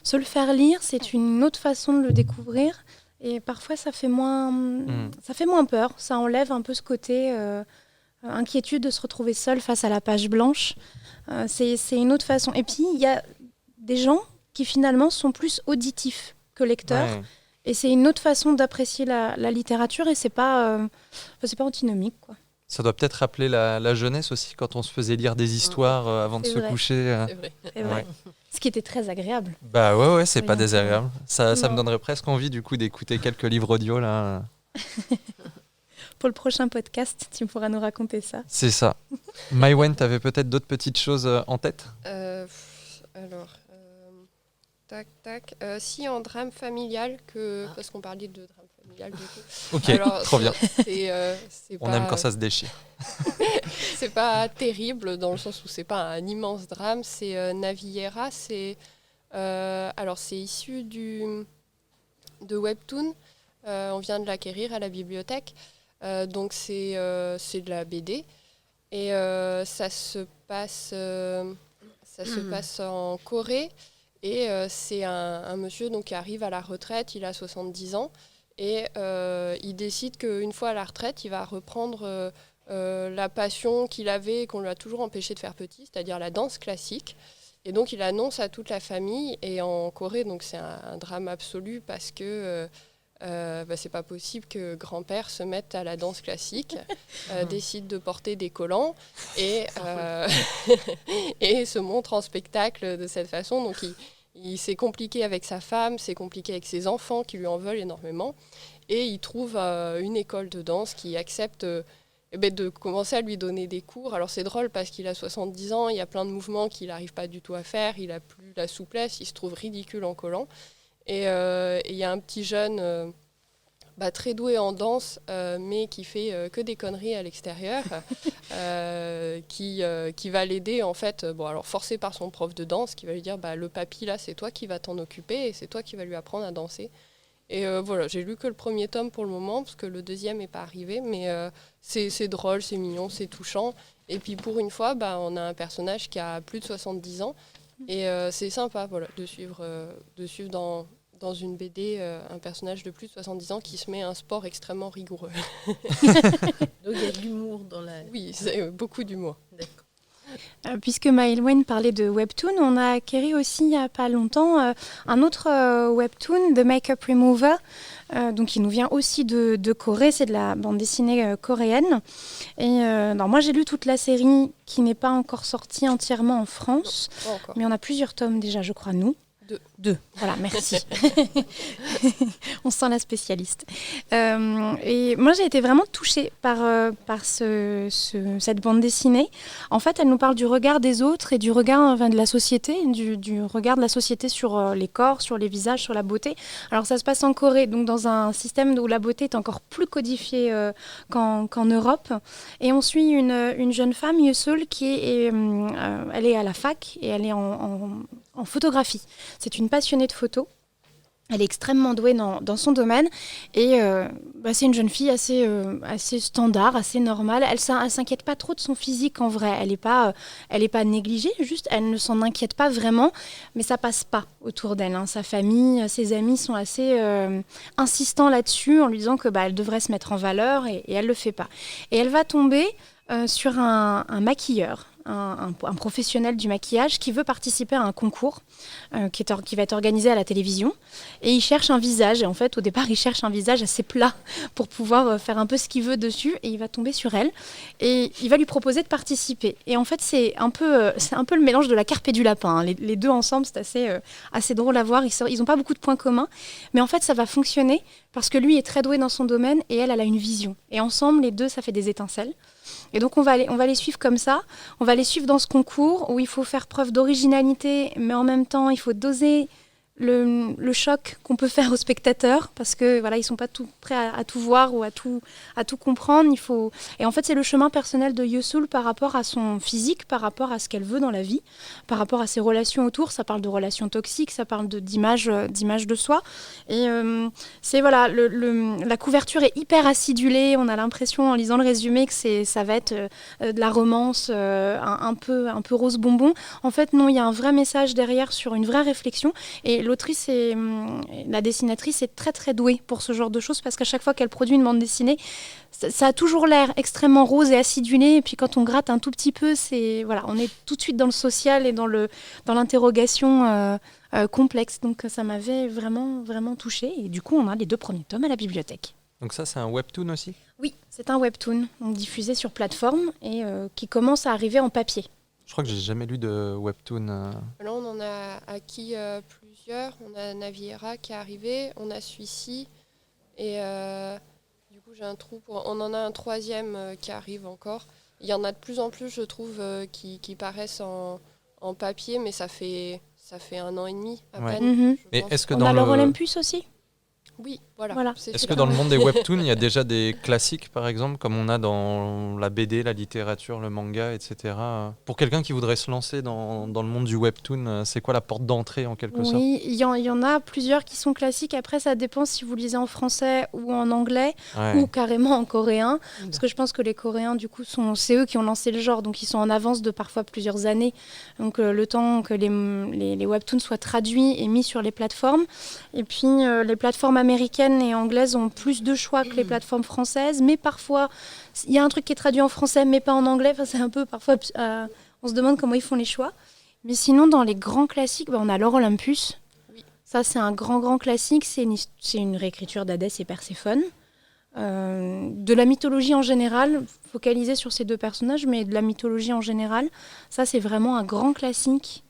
Se le faire lire, c'est une autre façon de le découvrir et parfois ça fait moins peur, ça enlève un peu ce côté inquiétude de se retrouver seul face à la page blanche. C'est une autre façon. Et puis il y a des gens qui finalement sont plus auditifs que lecteurs. Ouais. Et c'est une autre façon d'apprécier la littérature et c'est pas antinomique, quoi. Ça doit peut-être rappeler la jeunesse aussi, quand on se faisait lire des histoires avant de se coucher. C'est vrai. Ce qui était très agréable. Bah ouais, c'est pas désagréable. Ça me donnerait presque envie du coup d'écouter quelques livres audio là. pour le prochain podcast, tu pourras nous raconter ça. C'est ça. Maïwenn, tu avais peut-être d'autres petites choses en tête? Alors, tac. Si en drame familial, parce qu'on parlait de drame familial du coup. Ok, Alors, trop bien. C'est On aime quand ça se déchire. C'est pas terrible dans le sens où c'est pas un immense drame. C'est Naviera. Alors c'est issu de Webtoon. On vient de l'acquérir à la bibliothèque. Donc c'est de la BD. Et ça se passe en Corée. Et c'est un monsieur donc, qui arrive à la retraite, il a 70 ans. Et il décide qu'une fois à la retraite, il va reprendre la passion qu'il avait et qu'on lui a toujours empêché de faire petit, c'est-à-dire la danse classique. Et donc il annonce à toute la famille. Et en Corée, donc, c'est un drame absolu parce que c'est pas possible que grand-père se mette à la danse classique, décide de porter des collants et se montre en spectacle de cette façon. Donc il s'est compliqué avec sa femme, c'est compliqué avec ses enfants qui lui en veulent énormément. Et il trouve une école de danse qui accepte de commencer à lui donner des cours. Alors c'est drôle parce qu'il a 70 ans, il y a plein de mouvements qu'il n'arrive pas du tout à faire, il n'a plus la souplesse, il se trouve ridicule en collant. Et il y a un petit jeune très doué en danse, mais qui fait que des conneries à l'extérieur, qui va l'aider en fait, alors forcé par son prof de danse, qui va lui dire le papy là c'est toi qui vas t'en occuper et c'est toi qui vas lui apprendre à danser. Et voilà, j'ai lu que le premier tome pour le moment parce que le deuxième n'est pas arrivé, mais c'est drôle, c'est mignon, c'est touchant. Et puis pour une fois, on a un personnage qui a plus de 70 ans et c'est sympa de suivre dans une BD un personnage de plus de 70 ans qui se met à un sport extrêmement rigoureux. Donc il y a de l'humour dans la... Oui, c'est beaucoup d'humour. D'accord. Puisque Maïwenn parlait de Webtoon, on a acquéri aussi il n'y a pas longtemps un autre Webtoon, The Makeup Remover, donc il nous vient aussi de Corée, c'est de la bande dessinée coréenne. Et moi j'ai lu toute la série qui n'est pas encore sortie entièrement en France, Non, pas encore. mais on a plusieurs tomes déjà, je crois, nous. Deux. Voilà, merci. On sent la spécialiste. Et moi, j'ai été vraiment touchée par cette bande dessinée. En fait, elle nous parle du regard des autres et du regard de la société, du regard de la société sur les corps, sur les visages, sur la beauté. Alors, ça se passe en Corée, donc dans un système où la beauté est encore plus codifiée qu'en Europe. Et on suit une jeune femme, Yeol, elle est à la fac et elle est en photographie. C'est une passionnée de photo. Elle est extrêmement douée dans son domaine et c'est une jeune fille assez standard, assez normale. Elle s'inquiète pas trop de son physique en vrai. Elle est pas négligée, juste elle ne s'en inquiète pas vraiment, mais ça passe pas autour d'elle. Sa famille, ses amis sont assez insistants là-dessus en lui disant que elle devrait se mettre en valeur et elle le fait pas. Et elle va tomber sur un maquilleur. Un professionnel du maquillage qui veut participer à un concours qui va être organisé à la télévision. Et il cherche un visage. Et en fait, au départ, il cherche un visage assez plat pour pouvoir faire un peu ce qu'il veut dessus. Et il va tomber sur elle. Et il va lui proposer de participer. Et en fait, c'est un peu le mélange de la carpe et du lapin. Les deux ensemble, c'est assez drôle à voir. Ils n'ont pas beaucoup de points communs. Mais en fait, ça va fonctionner parce que lui est très doué dans son domaine et elle a une vision. Et ensemble, les deux, ça fait des étincelles. Et donc on va les suivre comme ça, on va les suivre dans ce concours où il faut faire preuve d'originalité, mais en même temps il faut doser le choc qu'on peut faire aux spectateurs parce que ils sont pas tout prêts à tout voir ou à tout comprendre. Et en fait c'est le chemin personnel de Yeol par rapport à son physique, par rapport à ce qu'elle veut dans la vie, par rapport à ses relations autour. Ça parle de relations toxiques, ça parle d'image de soi. Et la couverture est hyper acidulée. On a l'impression en lisant le résumé que ça va être de la romance un peu rose bonbon. En fait non, il y a un vrai message derrière sur une vraie réflexion. Et l'autrice et la dessinatrice est très très douée pour ce genre de choses parce qu'à chaque fois qu'elle produit une bande dessinée, ça a toujours l'air extrêmement rose et acidulé. Et puis quand on gratte un tout petit peu, on est tout de suite dans le social et dans l'interrogation complexe. Donc ça m'avait vraiment vraiment touchée. Et du coup, on a les 2 premiers tomes à la bibliothèque. Donc ça, c'est un webtoon aussi ? Oui, c'est un webtoon diffusé sur plateforme et qui commence à arriver en papier. Je crois que j'ai jamais lu de webtoon. Là, on en a acquis plusieurs. On a Naviera qui est arrivé, on a celui-ci. Et Du coup, j'ai un trou on en a un troisième qui arrive encore. Il y en a de plus en plus, je trouve, qui paraissent en papier, mais ça fait 1 an et demi à Ouais. peine. je Mais pense. est-ce que On dans a l'or le... Olympus aussi. Oui, voilà. Est-ce Est-ce C'est que super. dans le monde des webtoons, il y a déjà des classiques, par exemple, comme on a dans la BD, la littérature, le manga, etc. Pour quelqu'un qui voudrait se lancer dans le monde du webtoon, c'est quoi la porte d'entrée, en quelque sorte? Oui, il y en a plusieurs qui sont classiques. Après, ça dépend si vous lisez en français ou en anglais Ouais. ou carrément en coréen. Parce que je pense que les Coréens, du coup, c'est eux qui ont lancé le genre. Donc, ils sont en avance de parfois plusieurs années. Donc, le temps que les webtoons soient traduits et mis sur les plateformes. Et puis, les plateformes américaines et anglaises ont plus de choix que les plateformes françaises. Mais parfois, il y a un truc qui est traduit en français, mais pas en anglais. Enfin, c'est un peu parfois... on se demande comment ils font les choix. Mais sinon, dans les grands classiques, on a l'or Olympus. Oui. Ça, c'est un grand classique. C'est une réécriture d'Hadès et Perséphone. De la mythologie en général, focalisée sur ces deux personnages, mais de la mythologie en général. Ça, c'est vraiment un grand classique.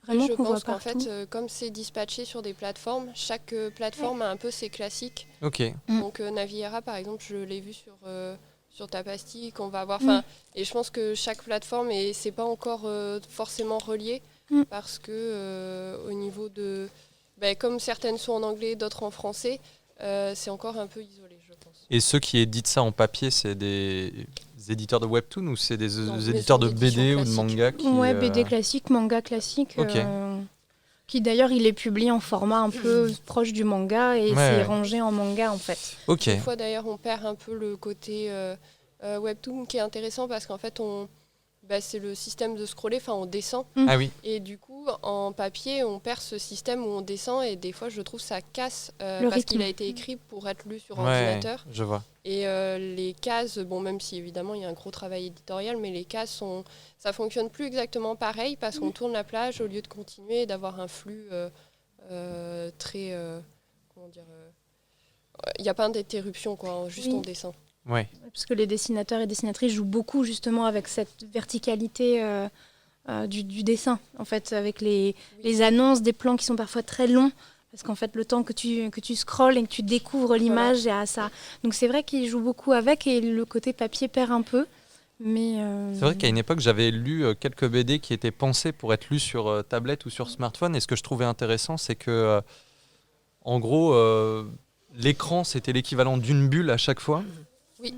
Vraiment Je qu'on voit pense qu'en partout. fait, comme c'est dispatché sur des plateformes, chaque plateforme a un peu ses classiques. Ok. Donc Naviera, par exemple, je l'ai vu sur Tapasty, qu'on va avoir. Et je pense que chaque plateforme, et c'est pas encore forcément relié, parce que au niveau de... comme certaines sont en anglais, d'autres en français, c'est encore un peu isolé, je pense. Et ceux qui éditent ça en papier, c'est des éditeurs de webtoon ou c'est des Non, éditeurs de maison d'édition BD ou de classique. manga qui, Ouais, BD classique, manga classique. Ok. Qui d'ailleurs, il est publié en format un peu proche du manga et Ouais, c'est ouais. rangé en manga en fait. Ok. Des fois, d'ailleurs, on perd un peu le côté webtoon qui est intéressant parce qu'en fait, c'est le système de scroller, on descend. Ah oui. Et du coup, en papier, on perd ce système où on descend et des fois, je trouve ça casse Le parce rythme. qu'il a été écrit pour être lu sur Ouais, ordinateur. je vois. Et les cases, même si évidemment, il y a un gros travail éditorial, mais les cases, ça fonctionne plus exactement pareil parce qu'on tourne la plage au lieu de continuer et d'avoir un flux très... comment dire il n'y a pas d'interruption, quoi, juste Oui. on descend. Ouais. Parce que les dessinateurs et dessinatrices jouent beaucoup justement avec cette verticalité du dessin, en fait, avec les annonces, des plans qui sont parfois très longs, parce qu'en fait, le temps que tu scrolles et que tu découvres l'image, et à ça. Donc c'est vrai qu'ils jouent beaucoup avec et le côté papier perd un peu. Mais C'est vrai qu'à une époque, j'avais lu quelques BD qui étaient pensés pour être lus sur tablette ou sur smartphone. Et ce que je trouvais intéressant, c'est que, en gros, l'écran, c'était l'équivalent d'une bulle à chaque fois. Oui.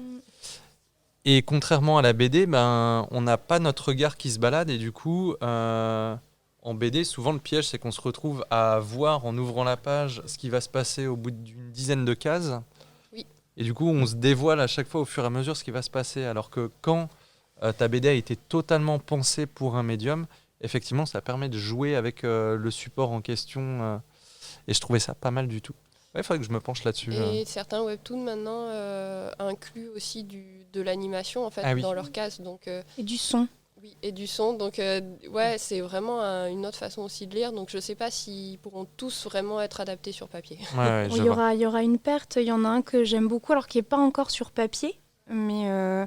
Et contrairement à la BD, on n'a pas notre regard qui se balade. Et du coup, en BD, souvent, le piège, c'est qu'on se retrouve à voir, en ouvrant la page, ce qui va se passer au bout d'une dizaine de cases. Oui. Et du coup, on se dévoile à chaque fois au fur et à mesure ce qui va se passer. Alors que quand ta BD a été totalement pensée pour un médium, effectivement, ça permet de jouer avec le support en question. Et je trouvais ça pas mal du tout. Il faudrait que je me penche là-dessus. Et certains webtoons maintenant incluent aussi de l'animation en fait Ah oui. dans leur case, donc et du son. oui, et du son. Donc c'est vraiment une autre façon aussi de lire. Donc je sais pas s'ils pourront tous vraiment être adaptés sur papier. Ouais, Bon, je il vois. y aura une perte. Il y en a un que j'aime beaucoup, alors qui n'est pas encore sur papier, mais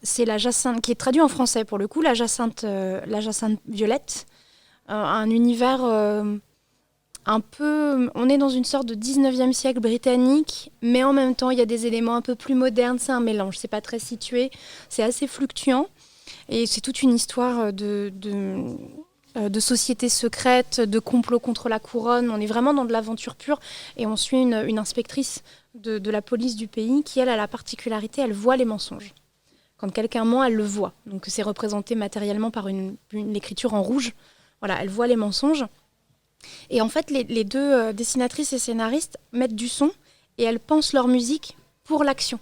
c'est la Jacinthe, qui est traduit en français pour le coup, la Jacinthe violette. Un univers un peu... On est dans une sorte de 19e siècle britannique, mais en même temps, il y a des éléments un peu plus modernes. C'est un mélange, c'est pas très situé, c'est assez fluctuant. Et c'est toute une histoire de sociétés secrètes, de complots contre la couronne. On est vraiment dans de l'aventure pure. Et on suit une inspectrice de la police du pays qui, elle, a la particularité, elle voit les mensonges. Quand quelqu'un ment, elle le voit. Donc c'est représenté matériellement par une écriture en rouge. Voilà, elle voit les mensonges. Et en fait, les deux dessinatrices et scénaristes mettent du son et elles pensent leur musique pour l'action.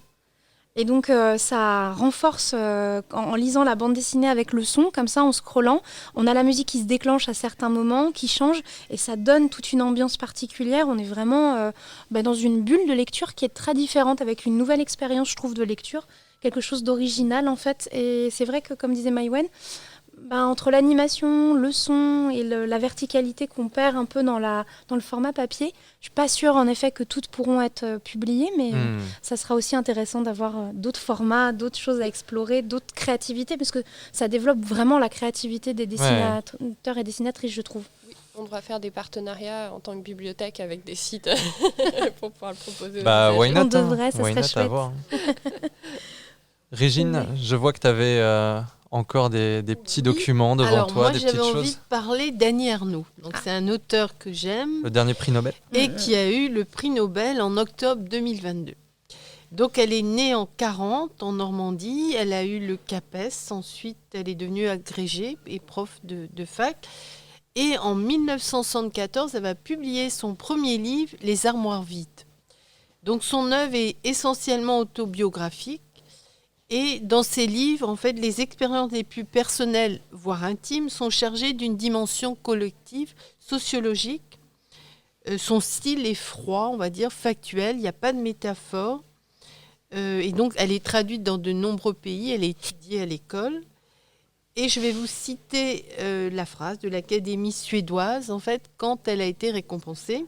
Et donc, ça renforce, en lisant la bande dessinée avec le son, comme ça, en scrollant, on a la musique qui se déclenche à certains moments, qui change, et ça donne toute une ambiance particulière. On est vraiment dans une bulle de lecture qui est très différente, avec une nouvelle expérience, je trouve, de lecture, quelque chose d'original, en fait. Et c'est vrai que, comme disait Maïwen, entre l'animation, le son et la verticalité qu'on perd un peu dans le format papier, je suis pas sûre en effet que toutes pourront être publiées, mais ça sera aussi intéressant d'avoir d'autres formats, d'autres choses à explorer, d'autres créativités, parce que ça développe vraiment la créativité des dessinateurs et dessinatrices, je trouve. Oui, On devra faire des partenariats en tant que bibliothèque avec des sites pour pouvoir le proposer. Bah, aux why usagers. not, On devrait, ça why serait not, à chouette. voir. Régine, je vois que tu avais encore des petits documents devant Alors, toi, moi, des j'avais petites envie choses. de parler d'Annie Ernaux. Donc, c'est un auteur que j'aime Le dernier prix Nobel. et qui a eu le prix Nobel en octobre 2022. Donc, elle est née en 40 en Normandie. Elle a eu le CAPES. Ensuite, elle est devenue agrégée et prof de fac. Et en 1974, elle va publier son premier livre, Les armoires vides. Donc, son œuvre est essentiellement autobiographique. Et dans ces livres, en fait, les expériences les plus personnelles, voire intimes, sont chargées d'une dimension collective, sociologique. Son style est froid, on va dire, factuel, il n'y a pas de métaphore. Et donc, elle est traduite dans de nombreux pays, elle est étudiée à l'école. Et je vais vous citer la phrase de l'Académie suédoise, en fait, quand elle a été récompensée.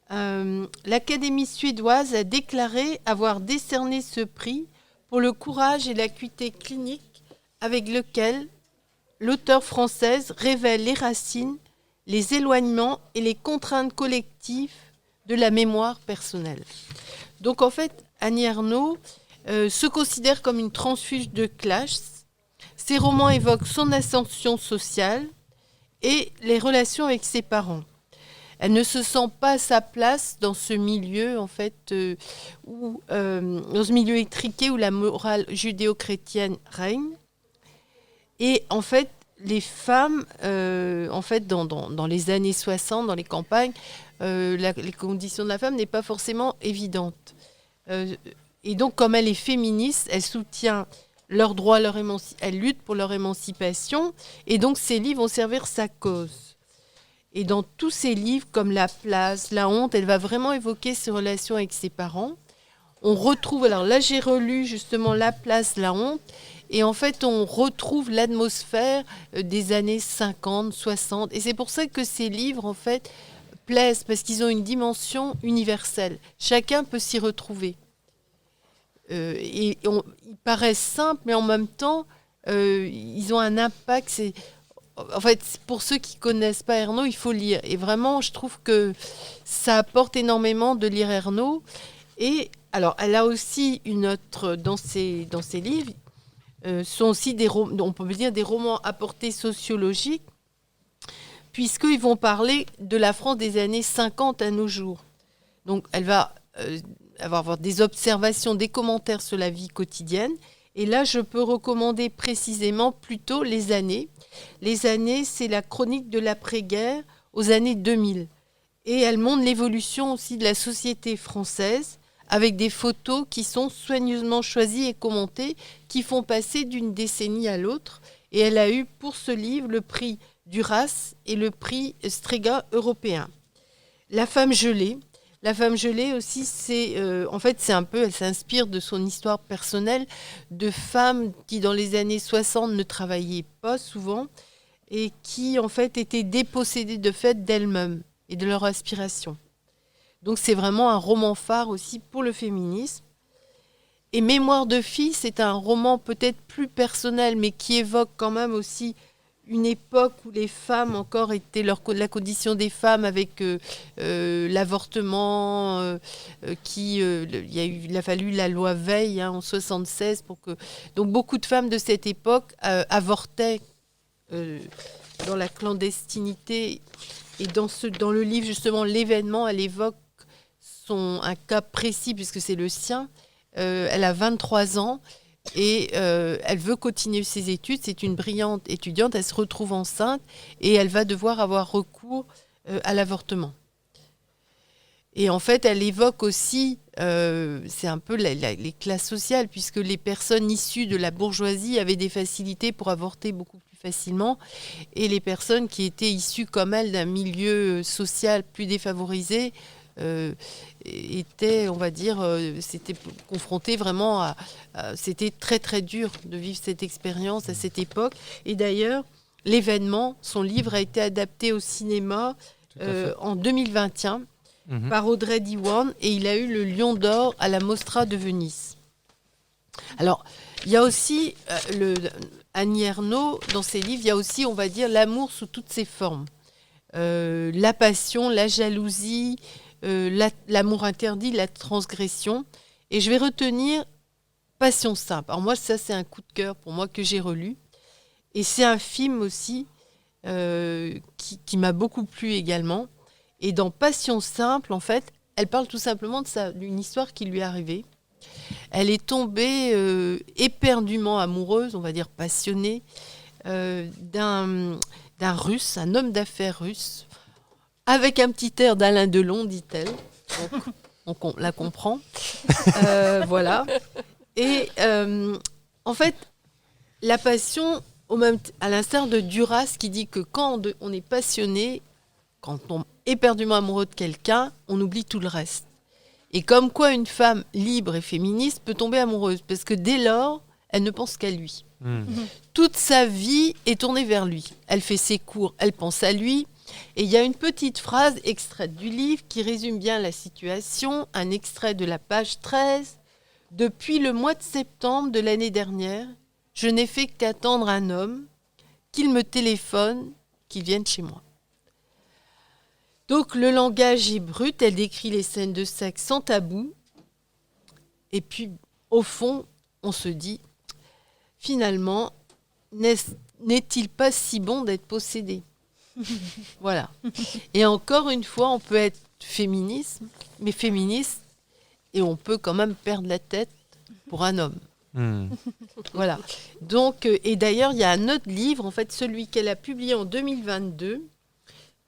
L'Académie suédoise a déclaré avoir décerné ce prix pour le courage et l'acuité clinique avec lequel l'auteure française révèle les racines, les éloignements et les contraintes collectives de la mémoire personnelle. Donc en fait, Annie Ernaux se considère comme une transfuge de classe. Ses romans évoquent son ascension sociale et les relations avec ses parents. Elle ne se sent pas à sa place dans ce milieu, en fait, dans ce milieu étriqué où la morale judéo-chrétienne règne. Et en fait, les femmes, en fait, dans les années 60, dans les campagnes, les conditions de la femme n'est pas forcément évidente. Et donc, comme elle est féministe, elle soutient leurs droits, elle lutte pour leur émancipation. Et donc, ces livres vont servir sa cause. Et dans tous ces livres, comme La place, La honte, elle va vraiment évoquer ses relations avec ses parents. On retrouve, alors là j'ai relu justement La place, La honte, et en fait on retrouve l'atmosphère des années 50, 60. Et c'est pour ça que ces livres en fait plaisent, parce qu'ils ont une dimension universelle. Chacun peut s'y retrouver. Ils paraissent simples, mais en même temps, ils ont un impact. En fait, pour ceux qui ne connaissent pas Ernaux, il faut lire. Et vraiment, je trouve que ça apporte énormément de lire Ernaux. Et alors, elle a aussi une autre, dans ses livres, sont aussi on peut dire des romans à portée sociologique, puisqu'ils vont parler de la France des années 50 à nos jours. Donc, elle va avoir des observations, des commentaires sur la vie quotidienne. Et là, je peux recommander précisément plutôt les années. Les années, c'est la chronique de l'après-guerre aux années 2000. Et elle montre l'évolution aussi de la société française avec des photos qui sont soigneusement choisies et commentées, qui font passer d'une décennie à l'autre. Et elle a eu pour ce livre le prix Duras et le prix Strega européen. La femme gelée. La femme gelée aussi, en fait, elle s'inspire de son histoire personnelle de femmes qui, dans les années 60, ne travaillaient pas souvent et qui, en fait, étaient dépossédées de fait d'elles-mêmes et de leur aspiration. Donc, c'est vraiment un roman phare aussi pour le féminisme. Et Mémoire de fille, c'est un roman peut-être plus personnel, mais qui évoque quand même aussi une époque où les femmes encore étaient la condition des femmes avec l'avortement, il a fallu la loi Veil en 76 pour que donc beaucoup de femmes de cette époque avortaient dans la clandestinité. Et dans le livre justement l'événement, elle évoque un cas précis puisque c'est le sien. Elle a 23 ans. Et elle veut continuer ses études, c'est une brillante étudiante, elle se retrouve enceinte et elle va devoir avoir recours à l'avortement. Et en fait, elle évoque aussi, c'est un peu les classes sociales, puisque les personnes issues de la bourgeoisie avaient des facilités pour avorter beaucoup plus facilement, et les personnes qui étaient issues comme elle d'un milieu social plus défavorisé, étaient, on va dire, s'étaient confrontés vraiment c'était très très dur de vivre cette expérience à cette époque. Et d'ailleurs, l'événement, son livre a été adapté au cinéma en 2021 par Audrey Diwan et il a eu le Lion d'Or à la Mostra de Venise. Alors, il y a aussi Annie Ernaux, dans ses livres, il y a aussi, on va dire, l'amour sous toutes ses formes. la passion, la jalousie, l'amour interdit, la transgression. Et je vais retenir Passion simple. Alors moi, ça, c'est un coup de cœur pour moi que j'ai relu. Et c'est un film aussi qui m'a beaucoup plu également. Et dans Passion simple, en fait, elle parle tout simplement d'une histoire qui lui est arrivée. Elle est tombée éperdument amoureuse, on va dire passionnée, d'un Russe, un homme d'affaires russe, avec un petit air d'Alain Delon, dit-elle. Donc, on la comprend. Voilà. Et en fait, la passion, à l'instar de Duras, qui dit que quand on est passionné, quand on est éperdument amoureux de quelqu'un, on oublie tout le reste. Et comme quoi une femme libre et féministe peut tomber amoureuse, parce que dès lors, elle ne pense qu'à lui. Toute sa vie est tournée vers lui. Elle fait ses cours, elle pense à lui. Et il y a une petite phrase extraite du livre qui résume bien la situation, un extrait de la page 13. « Depuis le mois de septembre de l'année dernière, je n'ai fait qu'attendre un homme, qu'il me téléphone, qu'il vienne chez moi. » Donc le langage est brut, elle décrit les scènes de sexe sans tabou. Et puis, au fond, on se dit, finalement, n'est-il pas si bon d'être possédé ? Voilà. Et encore une fois, on peut être féministe, et on peut quand même perdre la tête pour un homme. Voilà. Donc, et d'ailleurs, il y a un autre livre, en fait, celui qu'elle a publié en 2022,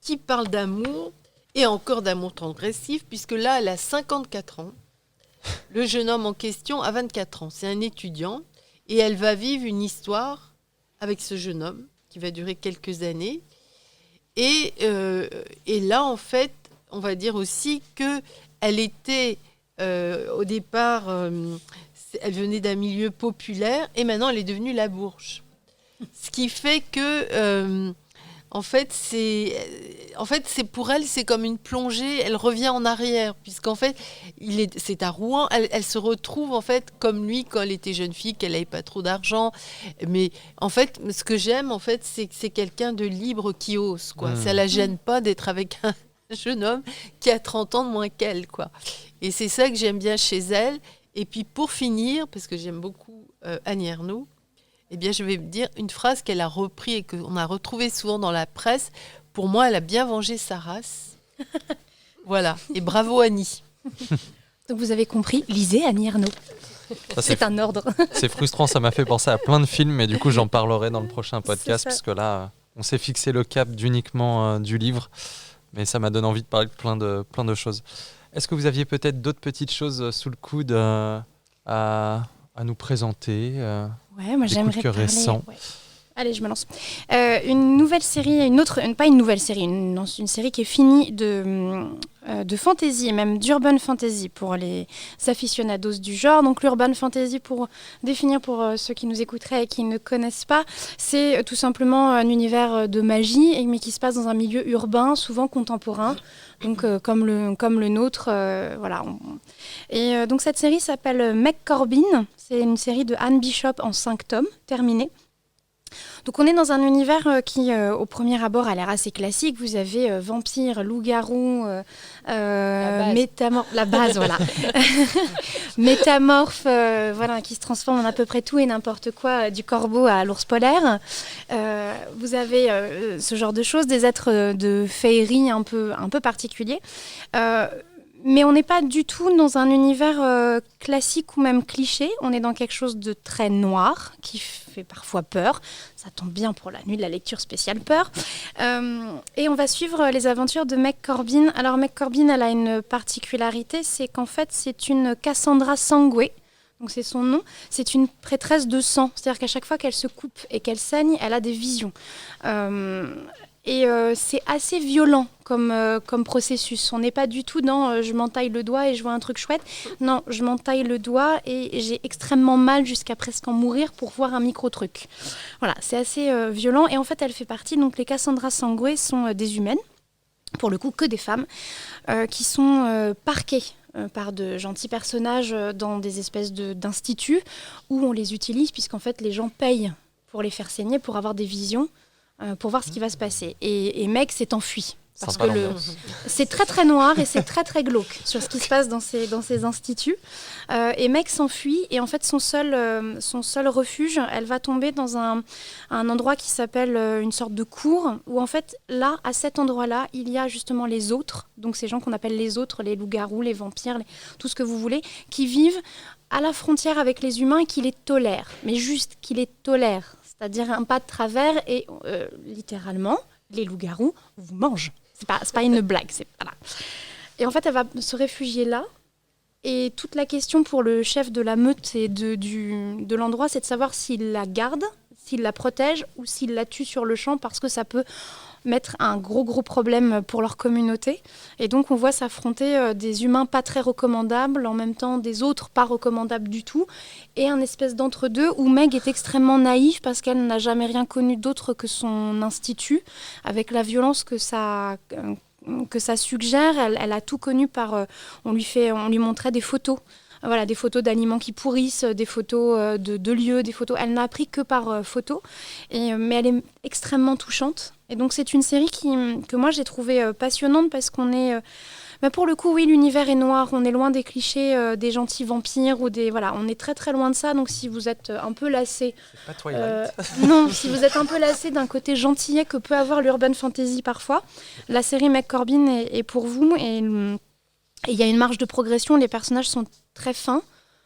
qui parle d'amour, et encore d'amour transgressif, puisque là, elle a 54 ans. Le jeune homme en question a 24 ans. C'est un étudiant, et elle va vivre une histoire avec ce jeune homme, qui va durer quelques années. Et là, en fait, on va dire aussi qu'elle était, au départ, elle venait d'un milieu populaire, et maintenant, elle est devenue la bourge. Ce qui fait que, en fait, c'est pour elle, c'est comme une plongée, elle revient en arrière, puisqu'en fait, c'est à Rouen, elle se retrouve, en fait, comme lui, quand elle était jeune fille, qu'elle n'avait pas trop d'argent. Mais, en fait, ce que j'aime, en fait, c'est que c'est quelqu'un de libre qui ose, quoi. Ça ne la gêne pas d'être avec un jeune homme qui a 30 ans de moins qu'elle, quoi. Et c'est ça que j'aime bien chez elle. Et puis, pour finir, parce que j'aime beaucoup Annie Ernaux, eh bien, je vais dire une phrase qu'elle a reprise et qu'on a retrouvée souvent dans la presse. Pour moi, elle a bien vengé sa race. Voilà. Et bravo, Annie. Donc, vous avez compris, lisez Annie Ernaux. C'est un ordre. C'est frustrant, ça m'a fait penser à plein de films, mais du coup, j'en parlerai dans le prochain podcast, parce que là, on s'est fixé le cap d'uniquement du livre, mais ça m'a donné envie de parler de plein de choses. Est-ce que vous aviez peut-être d'autres petites choses sous le coude à nous présenter Ouais, moi j'aimerais parler. Récents. Ouais. Allez, je me lance. Une nouvelle série, pas une nouvelle série, une série qui est finie de fantasy et même d'urban fantasy pour les aficionados du genre. Donc l'urban fantasy, pour définir pour ceux qui nous écouteraient et qui ne connaissent pas, c'est tout simplement un univers de magie, mais qui se passe dans un milieu urbain, souvent contemporain. Donc comme le nôtre, voilà. Et donc cette série s'appelle McCorbin. C'est une série de Anne Bishop en 5 tomes, terminée. Donc on est dans un univers qui, au premier abord, a l'air assez classique. Vous avez vampires, loups-garous, la base, voilà. Métamorphes, voilà, qui se transforment en à peu près tout et n'importe quoi, du corbeau à l'ours polaire. Vous avez ce genre de choses, des êtres de féerie un peu particuliers. Mais on n'est pas du tout dans un univers classique ou même cliché. On est dans quelque chose de très noir, qui fait parfois peur. Ça tombe bien pour la nuit de la lecture spéciale peur. Et on va suivre les aventures de McCorbin. Alors McCorbin, elle a une particularité, c'est qu'en fait, c'est une Cassandra Sangué. Donc c'est son nom. C'est une prêtresse de sang. C'est-à-dire qu'à chaque fois qu'elle se coupe et qu'elle saigne, elle a des visions. Et c'est assez violent comme processus. On n'est pas du tout dans je m'entaille le doigt et je vois un truc chouette. Non, je m'entaille le doigt et j'ai extrêmement mal jusqu'à presque en mourir pour voir un micro-truc. Voilà, c'est assez violent. Et en fait, elle fait partie. Donc les Cassandra Sangué sont des humaines, pour le coup que des femmes, qui sont parquées par de gentils personnages dans des espèces d'instituts où on les utilise puisqu'en fait les gens payent pour les faire saigner, pour avoir des visions. pour voir ce qui va se passer. Et Meg s'est enfui. Parce Sympa que c'est très très noir et c'est très très glauque sur ce qui se passe dans ces instituts. Et Meg s'enfuit et en fait son seul refuge, elle va tomber dans un endroit qui s'appelle une sorte de cour où en fait là, à cet endroit-là, il y a justement les autres, donc ces gens qu'on appelle les autres, les loups-garous, les vampires, tout ce que vous voulez, qui vivent à la frontière avec les humains et qui les tolèrent, mais juste qui les tolèrent, c'est-à-dire un pas de travers et littéralement, les loups-garous vous mangent. C'est pas une blague. Voilà. Et en fait, elle va se réfugier là. Et toute la question pour le chef de la meute et de l'endroit, c'est de savoir s'il la garde, s'il la protège ou s'il la tue sur le champ parce que ça peut mettre un gros problème pour leur communauté. Et donc, on voit s'affronter des humains pas très recommandables, en même temps des autres pas recommandables du tout, et un espèce d'entre-deux où Meg est extrêmement naïve parce qu'elle n'a jamais rien connu d'autre que son institut, avec la violence que ça suggère. Elle a tout connu par... on lui montrait des photos. Voilà, des photos d'aliments qui pourrissent, des photos de lieux, des photos. Elle n'a appris que par photos, mais elle est extrêmement touchante. Et donc c'est une série que moi j'ai trouvée passionnante parce qu'on est... pour le coup, oui, l'univers est noir. On est loin des clichés des gentils vampires ou des... Voilà, on est très très loin de ça. Donc si vous êtes un peu lassé... C'est pas Twilight. Non, si vous êtes un peu lassé d'un côté gentillet que peut avoir l'urban fantasy parfois, la série Meg Corbin est pour vous. Et il y a une marge de progression. Les personnages sont très fins,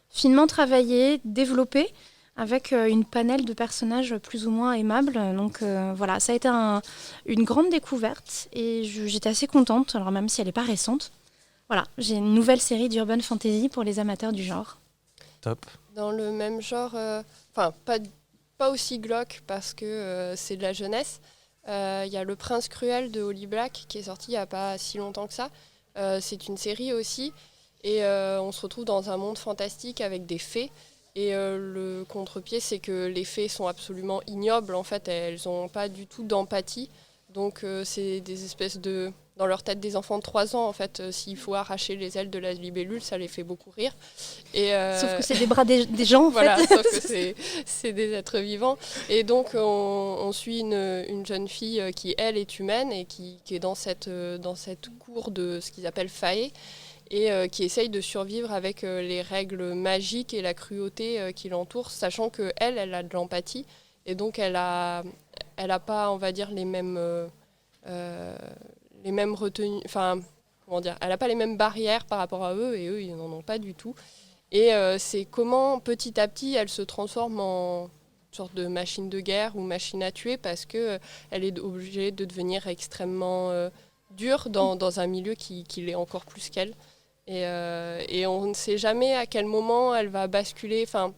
finement travaillés, développés, avec une panelle de personnages plus ou moins aimables. Donc voilà, ça a été une grande découverte et j'étais assez contente, alors même si elle n'est pas récente. Voilà, j'ai une nouvelle série d'urban fantasy pour les amateurs du genre. Top. Dans le même genre, pas aussi glauque parce que c'est de la jeunesse. Il y a Le Prince Cruel de Holly Black qui est sorti il n'y a pas si longtemps que ça. C'est une série aussi. Et on se retrouve dans un monde fantastique avec des fées. Et le contre-pied, c'est que les fées sont absolument ignobles. En fait, elles n'ont pas du tout d'empathie. Donc, c'est des espèces de... Dans leur tête, des enfants de 3 ans, en fait, s'il faut arracher les ailes de la libellule, ça les fait beaucoup rire. Sauf que c'est des bras des gens, en voilà, fait. Sauf que c'est des êtres vivants. Et donc, on suit une jeune fille qui, elle, est humaine et qui est dans cette cour de ce qu'ils appellent Fae. Et qui essaye de survivre avec les règles magiques et la cruauté qui l'entoure, sachant qu'elle a de l'empathie, et donc elle a pas, on va dire, les mêmes retenues, enfin, comment dire, elle n'a pas les mêmes barrières par rapport à eux, et eux, ils n'en ont pas du tout. Et c'est comment, petit à petit, elle se transforme en sorte de machine de guerre ou machine à tuer, parce qu'elle est obligée de devenir extrêmement dure dans un milieu qui l'est encore plus qu'elle. Et on ne sait jamais à quel moment elle va basculer, enfin,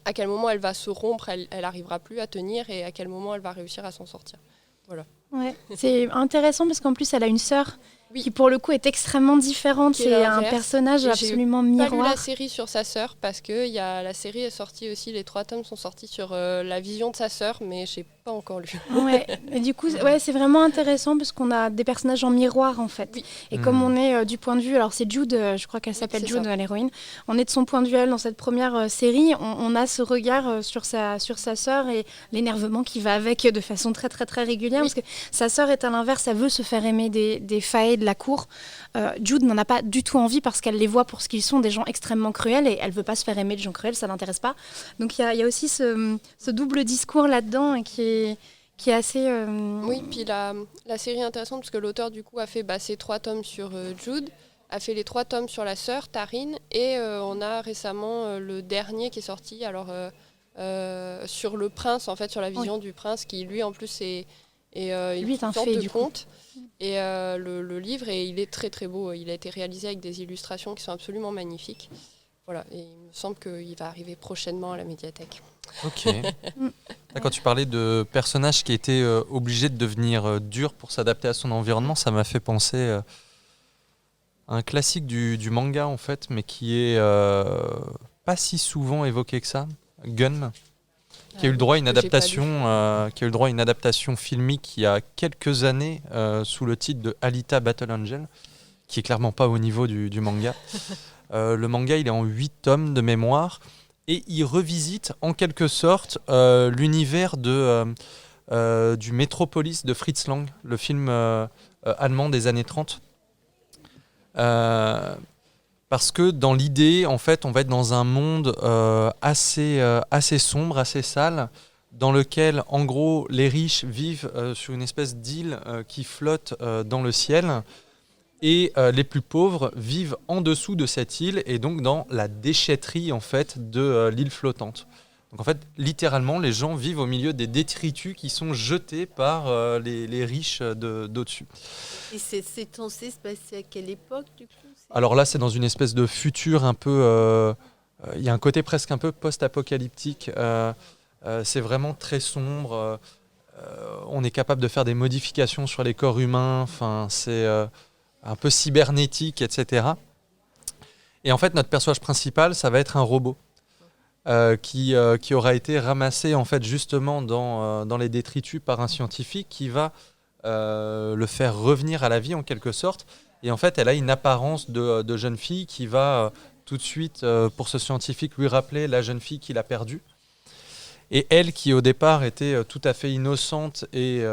à quel moment elle va se rompre, elle n'arrivera plus à tenir, et à quel moment elle va réussir à s'en sortir. Voilà. Ouais. C'est intéressant parce qu'en plus, elle a une sœur Oui. qui, pour le coup, est extrêmement différente. C'est un personnage Et absolument j'ai pas lu miroir. la série sur sa sœur parce que la série est sortie aussi, les 3 tomes sont sortis sur la vision de sa sœur, mais j'ai pas encore lu. Ouais. Et du coup, c'est vraiment intéressant parce qu'on a des personnages en miroir, en fait. Oui. Et comme on est du point de vue, alors c'est Jude, je crois qu'elle s'appelle c'est Jude, ça. l'héroïne. On est de son point de vue, elle, dans cette première série. On a ce regard sur sa sœur et l'énervement qui va avec de façon très, très, très régulière. Oui. Parce que sa sœur est à l'inverse, elle veut se faire aimer des failles de la cour. Jude n'en a pas du tout envie parce qu'elle les voit pour ce qu'ils sont, des gens extrêmement cruels, et elle veut pas se faire aimer de gens cruels, ça l'intéresse pas. Donc il y a aussi ce double discours là-dedans et qui est assez... Oui, puis la série est intéressante parce que l'auteur du coup a fait ces 3 tomes sur Jude, a fait les 3 tomes sur la sœur Taryn, et on a récemment le dernier qui est sorti sur le prince, en fait, sur la vision du prince, qui lui en plus est lui est un une sorte fait, de du coup. conte. Et le livre, il est très très beau, il a été réalisé avec des illustrations qui sont absolument magnifiques. Voilà, et il me semble qu'il va arriver prochainement à la médiathèque. Ok. Là, quand tu parlais de personnages qui étaient obligés de devenir durs pour s'adapter à son environnement, ça m'a fait penser à un classique du manga, en fait, mais qui est pas si souvent évoqué que ça, Gun, qui a eu le droit à une adaptation filmique il y a quelques années sous le titre de Alita Battle Angel, qui est clairement pas au niveau du manga. Le manga, il est en 8 tomes de mémoire, et il revisite en quelque sorte l'univers de du Metropolis de Fritz Lang, le film allemand des années 30. Parce que dans l'idée, en fait, on va être dans un monde assez sombre, assez sale, dans lequel, en gros, les riches vivent sur une espèce d'île qui flotte dans le ciel, et les plus pauvres vivent en dessous de cette île, et donc dans la déchetterie, en fait, de l'île flottante. Donc, en fait, littéralement, les gens vivent au milieu des détritus qui sont jetés par les riches d'au-dessus. Et c'est censé se passer à quelle époque, du coup? Alors là, c'est dans une espèce de futur un peu... Il y a un côté presque un peu post-apocalyptique. C'est vraiment très sombre. On est capable de faire des modifications sur les corps humains. Enfin, c'est un peu cybernétique, etc. Et en fait, notre personnage principal, ça va être un robot qui aura été ramassé en fait, justement dans les détritus par un scientifique qui va le faire revenir à la vie en quelque sorte. Et en fait, elle a une apparence de jeune fille qui va tout de suite, pour ce scientifique, lui rappeler la jeune fille qu'il a perdue. Et elle, qui au départ était tout à fait innocente et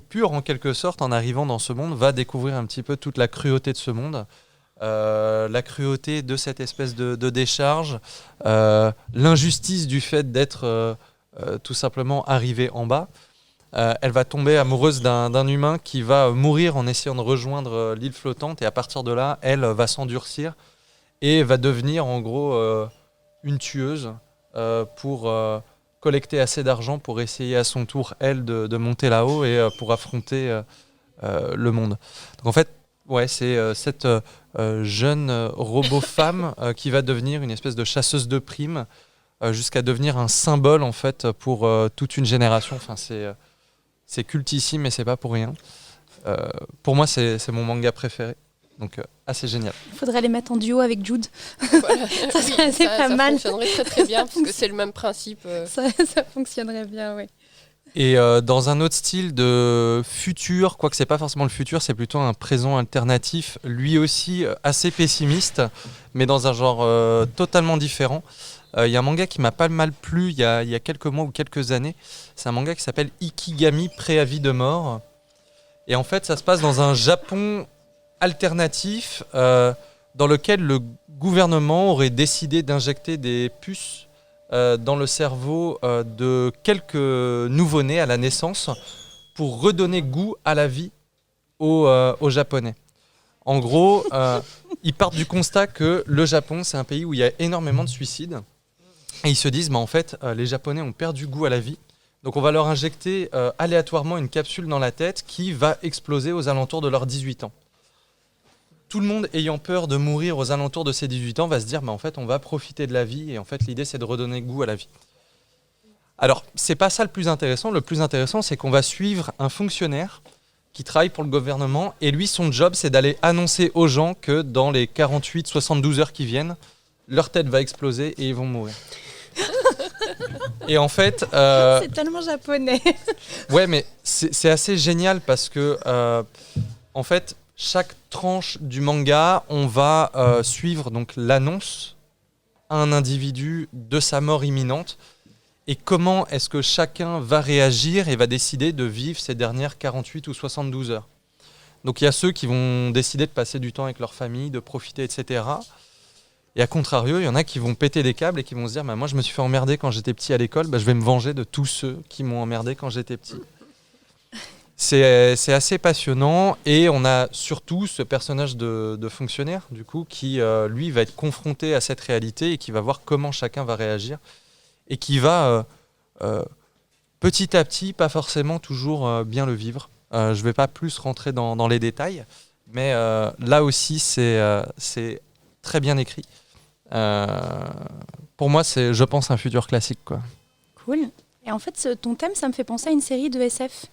pure en quelque sorte, en arrivant dans ce monde, va découvrir un petit peu toute la cruauté de ce monde. La cruauté de cette espèce de décharge, l'injustice du fait d'être tout simplement arrivé en bas. Elle va tomber amoureuse d'un humain qui va mourir en essayant de rejoindre l'île flottante, et à partir de là, elle va s'endurcir et va devenir en gros une tueuse pour collecter assez d'argent pour essayer à son tour, elle, de monter là-haut et pour affronter le monde. Donc en fait, ouais, c'est cette jeune robot-femme qui va devenir une espèce de chasseuse de primes jusqu'à devenir un symbole en fait pour toute une génération. Enfin, c'est cultissime, mais c'est pas pour rien. Pour moi, c'est mon manga préféré. Donc, assez génial. Il faudrait les mettre en duo avec Jude. Voilà. C'est pas mal. Ça fonctionnerait très très bien, parce que c'est le même principe. Ça fonctionnerait bien, oui. Et dans un autre style de futur, quoique c'est pas forcément le futur, c'est plutôt un présent alternatif, lui aussi assez pessimiste, mais dans un genre totalement différent. Il y a un manga qui m'a pas mal plu il y a quelques mois ou quelques années. C'est un manga qui s'appelle Ikigami Préavis de mort. Et en fait, ça se passe dans un Japon alternatif dans lequel le gouvernement aurait décidé d'injecter des puces dans le cerveau de quelques nouveau-nés à la naissance pour redonner goût à la vie aux Japonais. En gros, ils partent du constat que le Japon, c'est un pays où il y a énormément de suicides. Et ils se disent, en fait, les Japonais ont perdu goût à la vie. Donc on va leur injecter aléatoirement une capsule dans la tête qui va exploser aux alentours de leurs 18 ans. Tout le monde ayant peur de mourir aux alentours de ses 18 ans va se dire, en fait, on va profiter de la vie. Et en fait, l'idée, c'est de redonner goût à la vie. Alors, c'est pas ça le plus intéressant. Le plus intéressant, c'est qu'on va suivre un fonctionnaire qui travaille pour le gouvernement. Et lui, son job, c'est d'aller annoncer aux gens que dans les 48-72 heures qui viennent, leur tête va exploser et ils vont mourir. Et en fait... c'est tellement japonais. Ouais, mais c'est assez génial parce que, en fait, chaque tranche du manga, on va suivre donc l'annonce à un individu de sa mort imminente et comment est-ce que chacun va réagir et va décider de vivre ces dernières 48 ou 72 heures. Donc il y a ceux qui vont décider de passer du temps avec leur famille, de profiter, etc. Et à contrario, il y en a qui vont péter des câbles et qui vont se dire moi je me suis fait emmerder quand j'étais petit à l'école, je vais me venger de tous ceux qui m'ont emmerdé quand j'étais petit. C'est assez passionnant et on a surtout ce personnage de fonctionnaire du coup qui lui va être confronté à cette réalité et qui va voir comment chacun va réagir et qui va petit à petit, pas forcément toujours bien le vivre. Je ne vais pas plus rentrer dans les détails, mais là aussi c'est très bien écrit. Pour moi, c'est, je pense, un futur classique, quoi. Cool. Et en fait, ton thème, ça me fait penser à une série de SF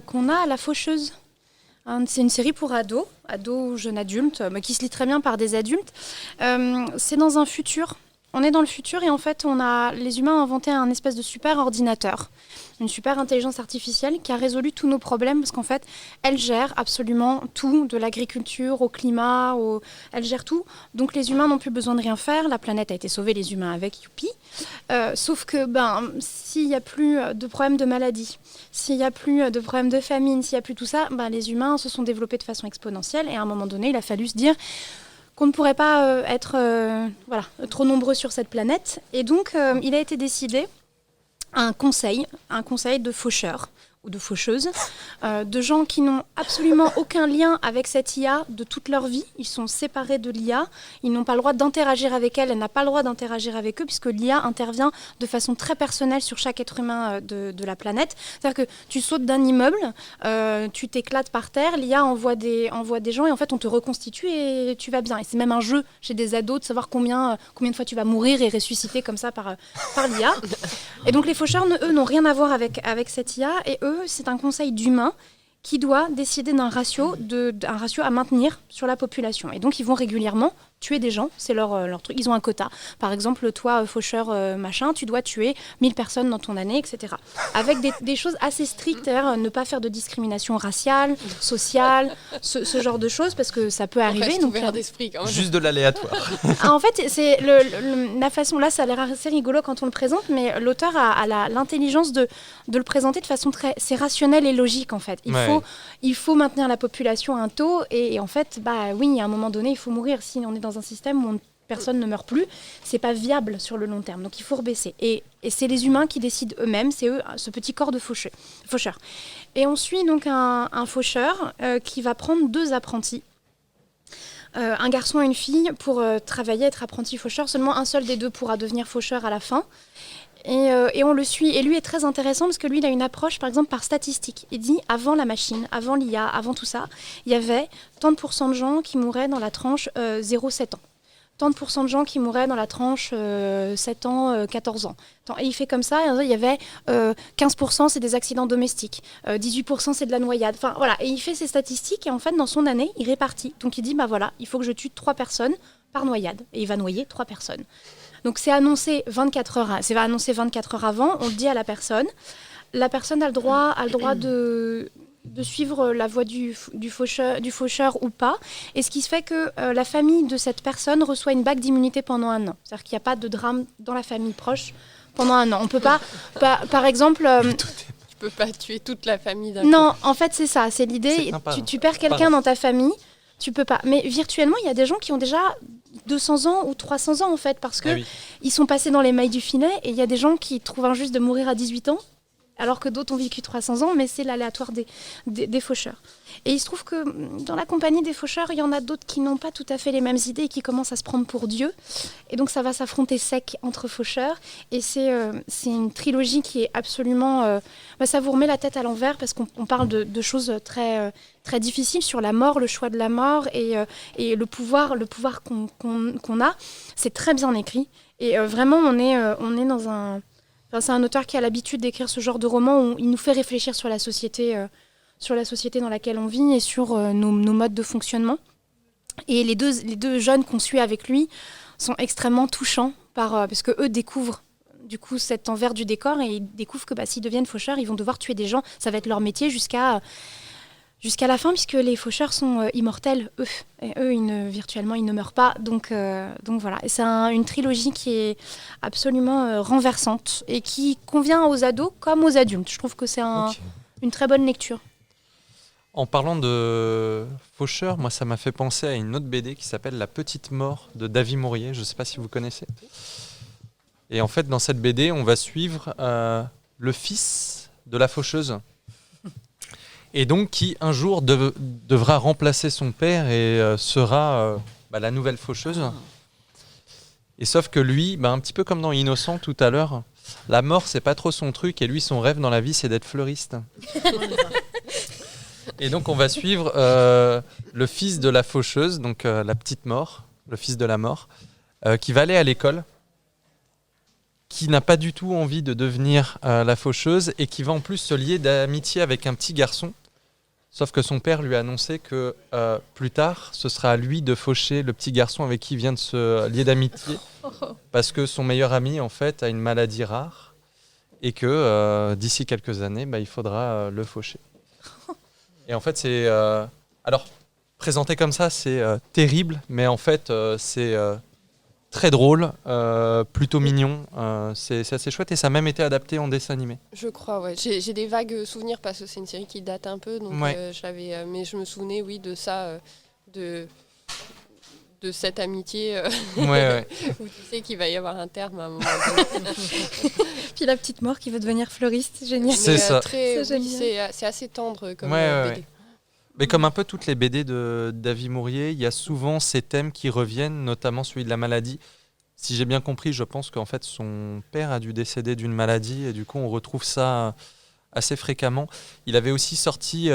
qu'on a à La Faucheuse. C'est une série pour ados ou jeunes adultes, qui se lit très bien par des adultes. C'est dans un futur On est dans le futur et en fait, les humains ont inventé un espèce de super ordinateur, une super intelligence artificielle qui a résolu tous nos problèmes parce qu'en fait, elle gère absolument tout, de l'agriculture au climat, elle gère tout. Donc les humains n'ont plus besoin de rien faire. La planète a été sauvée, les humains avec, youpi. Sauf que s'il n'y a plus de problèmes de maladie, s'il n'y a plus de problèmes de famine, s'il n'y a plus tout ça, les humains se sont développés de façon exponentielle et à un moment donné, il a fallu se dire qu'on ne pourrait pas être trop nombreux sur cette planète. Et donc, il a été décidé un conseil de faucheurs ou de faucheuses, de gens qui n'ont absolument aucun lien avec cette IA de toute leur vie. Ils sont séparés de l'IA, ils n'ont pas le droit d'interagir avec elle, elle n'a pas le droit d'interagir avec eux, puisque l'IA intervient de façon très personnelle sur chaque être humain de la planète. C'est-à-dire que tu sautes d'un immeuble, tu t'éclates par terre, l'IA envoie des gens et en fait on te reconstitue et tu vas bien. Et c'est même un jeu chez des ados de savoir combien de fois tu vas mourir et ressusciter comme ça par l'IA. Et donc les faucheurs, eux, n'ont rien à voir avec cette IA et eux, c'est un conseil d'humains qui doit décider d'un ratio à maintenir sur la population. Et donc, ils vont régulièrement tuer des gens, c'est leur truc. Ils ont un quota. Par exemple, toi, faucheur machin, tu dois tuer 1000 personnes dans ton année, etc. Avec des choses assez strictes, c'est-à-dire ne pas faire de discrimination raciale, sociale, ce genre de choses, parce que ça peut arriver. Reste ouvert d'esprit quand même. Juste de l'aléatoire. En fait, c'est la façon, là, ça a l'air assez rigolo quand on le présente, mais l'auteur a l'intelligence de le présenter de façon c'est rationnel et logique, en fait. Il faut maintenir la population à un taux, et en fait, oui, à un moment donné, il faut mourir. Si on est dans un système où personne ne meurt plus, c'est pas viable sur le long terme. Donc il faut rebaisser. Et c'est les humains qui décident eux-mêmes, c'est eux, ce petit corps de faucheurs. Et on suit donc un faucheur qui va prendre 2 apprentis. Un garçon et une fille pour travailler, être apprenti faucheur. Seulement un seul des 2 pourra devenir faucheur à la fin. Et on le suit. Et lui est très intéressant parce que lui, il a une approche, par exemple, par statistique. Il dit, avant la machine, avant l'IA, avant tout ça, il y avait tant de pourcents de gens qui mouraient dans la tranche 0-7 ans. Tant de pourcents de gens qui mouraient dans la tranche 7 ans, 14 ans. Et il fait comme ça, il y avait 15% c'est des accidents domestiques, 18% c'est de la noyade. Enfin, voilà. Et il fait ces statistiques et en fait, dans son année, il répartit. Donc il dit, il faut que je tue 3 personnes par noyade. Et il va noyer 3 personnes. Donc c'est annoncé 24 heures avant, on le dit à la personne. La personne a le droit de suivre la voie du faucheur ou pas. Et ce qui se fait que la famille de cette personne reçoit une bague d'immunité pendant 1 an. C'est-à-dire qu'il n'y a pas de drame dans la famille proche pendant 1 an. On peut pas par exemple... Tu peux pas tuer toute la famille d'un coup. Non, en fait c'est ça, c'est l'idée. Tu perds quelqu'un dans ta famille, tu peux pas. Mais virtuellement, il y a des gens qui ont déjà 200 ans ou 300 ans en fait, parce que ils sont passés dans les mailles du filet et il y a des gens qui trouvent injuste de mourir à 18 ans alors que d'autres ont vécu 300 ans, mais c'est l'aléatoire des faucheurs. Et il se trouve que dans la compagnie des faucheurs, il y en a d'autres qui n'ont pas tout à fait les mêmes idées et qui commencent à se prendre pour Dieu. Et donc ça va s'affronter sec entre faucheurs. Et c'est une trilogie qui est absolument... ça vous remet la tête à l'envers parce qu'on parle de choses très, très difficiles sur la mort, le choix de la mort et le pouvoir qu'on a. C'est très bien écrit. Et vraiment, on est dans un... c'est un auteur qui a l'habitude d'écrire ce genre de roman où il nous fait réfléchir sur la société dans laquelle on vit et sur nos modes de fonctionnement. Et les deux jeunes qu'on suit avec lui sont extrêmement touchants parce que eux découvrent du coup cet envers du décor et ils découvrent que s'ils deviennent faucheurs, ils vont devoir tuer des gens. Ça va être leur métier jusqu'à la fin, puisque les faucheurs sont immortels, eux. Et eux, virtuellement, ils ne meurent pas. Donc voilà. Et c'est une trilogie qui est absolument renversante et qui convient aux ados comme aux adultes. Je trouve que c'est une très bonne lecture. En parlant de faucheurs, moi, ça m'a fait penser à une autre BD qui s'appelle La Petite Mort de David Mourier. Je ne sais pas si vous connaissez. Et en fait, dans cette BD, on va suivre le fils de la faucheuse. Et donc qui un jour devra remplacer son père et sera la nouvelle faucheuse. Et sauf que lui, un petit peu comme dans Innocent tout à l'heure, la mort c'est pas trop son truc et lui son rêve dans la vie c'est d'être fleuriste. Et donc on va suivre le fils de la faucheuse, donc la petite mort, le fils de la mort, qui va aller à l'école, qui n'a pas du tout envie de devenir la faucheuse et qui va en plus se lier d'amitié avec un petit garçon. Sauf que son père lui a annoncé que plus tard, ce sera à lui de faucher le petit garçon avec qui il vient de se lier d'amitié, parce que son meilleur ami, en fait, a une maladie rare, et que d'ici quelques années, il faudra le faucher. Et en fait, c'est... alors, présenté comme ça, c'est terrible, mais en fait, c'est très drôle, plutôt mignon. C'est assez chouette, et ça a même été adapté en dessin animé. Je crois, ouais. J'ai des vagues souvenirs parce que c'est une série qui date un peu, donc Ouais. mais je me souvenais, oui, de ça, de cette amitié Ouais. où tu sais qu'il va y avoir un terme à un moment donné. Puis la petite mort qui veut devenir fleuriste, génial. C'est Mais, ça. C'est oui, génial. c'est assez tendre comme Ouais. BD. Mais comme un peu toutes les BD de David Mourier, il y a souvent ces thèmes qui reviennent, notamment celui de la maladie. Si j'ai bien compris, je pense qu'en fait son père a dû décéder d'une maladie, et du coup on retrouve ça assez fréquemment. Il avait aussi sorti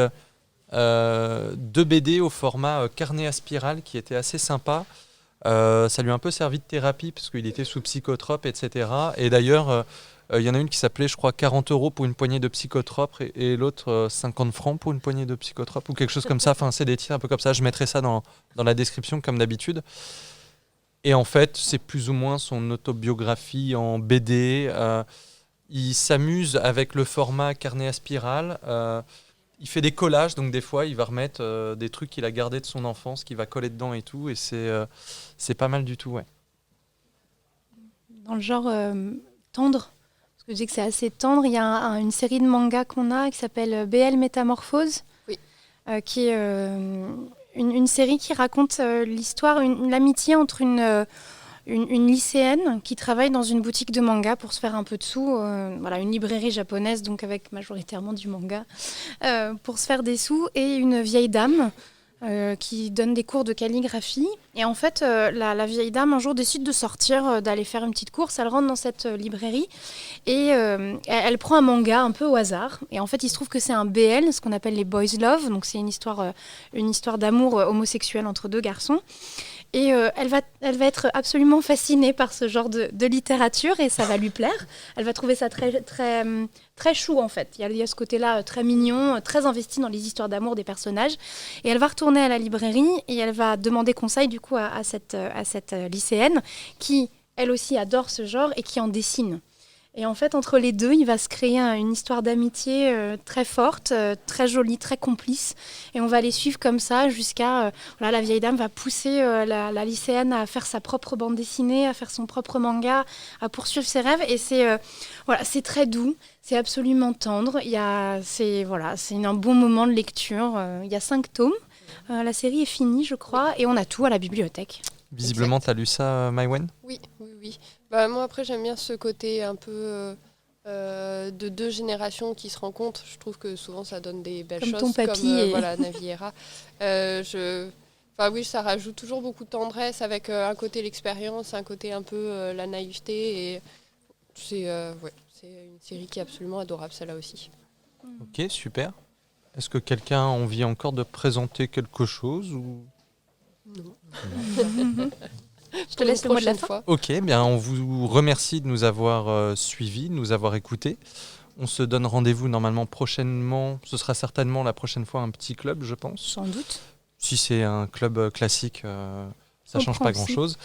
2 BD au format carnet à spirale qui était assez sympa. Ça lui a un peu servi de thérapie parce qu'il était sous psychotrope, etc. Et d'ailleurs, il y en a une qui s'appelait, je crois, 40 € pour une poignée de psychotropes, et l'autre 50 francs pour une poignée de psychotropes, ou quelque chose comme ça. Enfin, c'est des titres un peu comme ça. Je mettrai ça dans la description comme d'habitude. Et en fait, c'est plus ou moins son autobiographie en BD. Il s'amuse avec le format carnet à spirale. Il fait des collages, donc des fois, il va remettre des trucs qu'il a gardés de son enfance, qu'il va coller dedans et tout. Et c'est pas mal du tout, ouais. Dans le genre tendre, parce que je dis que c'est assez tendre, il y a une série de mangas qu'on a qui s'appelle BL Métamorphose, Oui. Qui est une série qui raconte l'histoire, l'amitié entre une lycéenne qui travaille dans une boutique de manga pour se faire un peu de sous, voilà, une librairie japonaise, donc avec majoritairement du manga, pour se faire des sous, et une vieille dame qui donne des cours de calligraphie. Et en fait, la vieille dame, un jour, décide de sortir, d'aller faire une petite course. Elle rentre dans cette librairie et elle prend un manga un peu au hasard. Et en fait, il se trouve que c'est un BL, ce qu'on appelle les boys love. Donc, c'est une histoire d'amour homosexuel entre 2 garçons. Et elle va être absolument fascinée par ce genre de littérature, et ça va lui plaire. Elle va trouver ça très, très, très chou, en fait. Il y a ce côté-là très mignon, très investi dans les histoires d'amour des personnages. Et elle va retourner à la librairie et elle va demander conseil du coup à cette lycéenne qui, elle aussi, adore ce genre et qui en dessine. Et en fait, entre les deux, il va se créer une histoire d'amitié très forte, très jolie, très complice. Et on va les suivre comme ça jusqu'à... voilà, la vieille dame va pousser la lycéenne à faire sa propre bande dessinée, à faire son propre manga, à poursuivre ses rêves. Et c'est très doux, c'est absolument tendre. C'est un bon moment de lecture. Il y a 5 tomes. La série est finie, je crois. Et on a tout à la bibliothèque. Visiblement, tu as lu ça, Maïwen ? Oui. Moi, après, j'aime bien ce côté un peu de 2 générations qui se rencontrent. Je trouve que souvent, ça donne des belles comme choses. Ton papy comme voilà, Naviera. Oui, ça rajoute toujours beaucoup de tendresse avec un côté l'expérience, un côté un peu la naïveté. Et c'est une série qui est absolument adorable, celle-là aussi. Ok, super. Est-ce que quelqu'un a envie encore de présenter quelque chose ou... Non. Je te laisse le mot de la fin. Ok, bien, on vous remercie de nous avoir suivis, de nous avoir écoutés. On se donne rendez-vous normalement prochainement. Ce sera certainement la prochaine fois un petit club, je pense. Sans doute. Si c'est un club classique, ça ne change pas Compréhensible. grand-chose.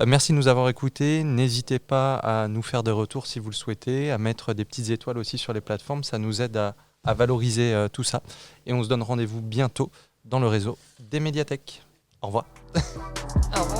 Merci de nous avoir écoutés. N'hésitez pas à nous faire des retours si vous le souhaitez, à mettre des petites étoiles aussi sur les plateformes. Ça nous aide à valoriser tout ça. Et on se donne rendez-vous bientôt dans le réseau des médiathèques. Au revoir. Au revoir.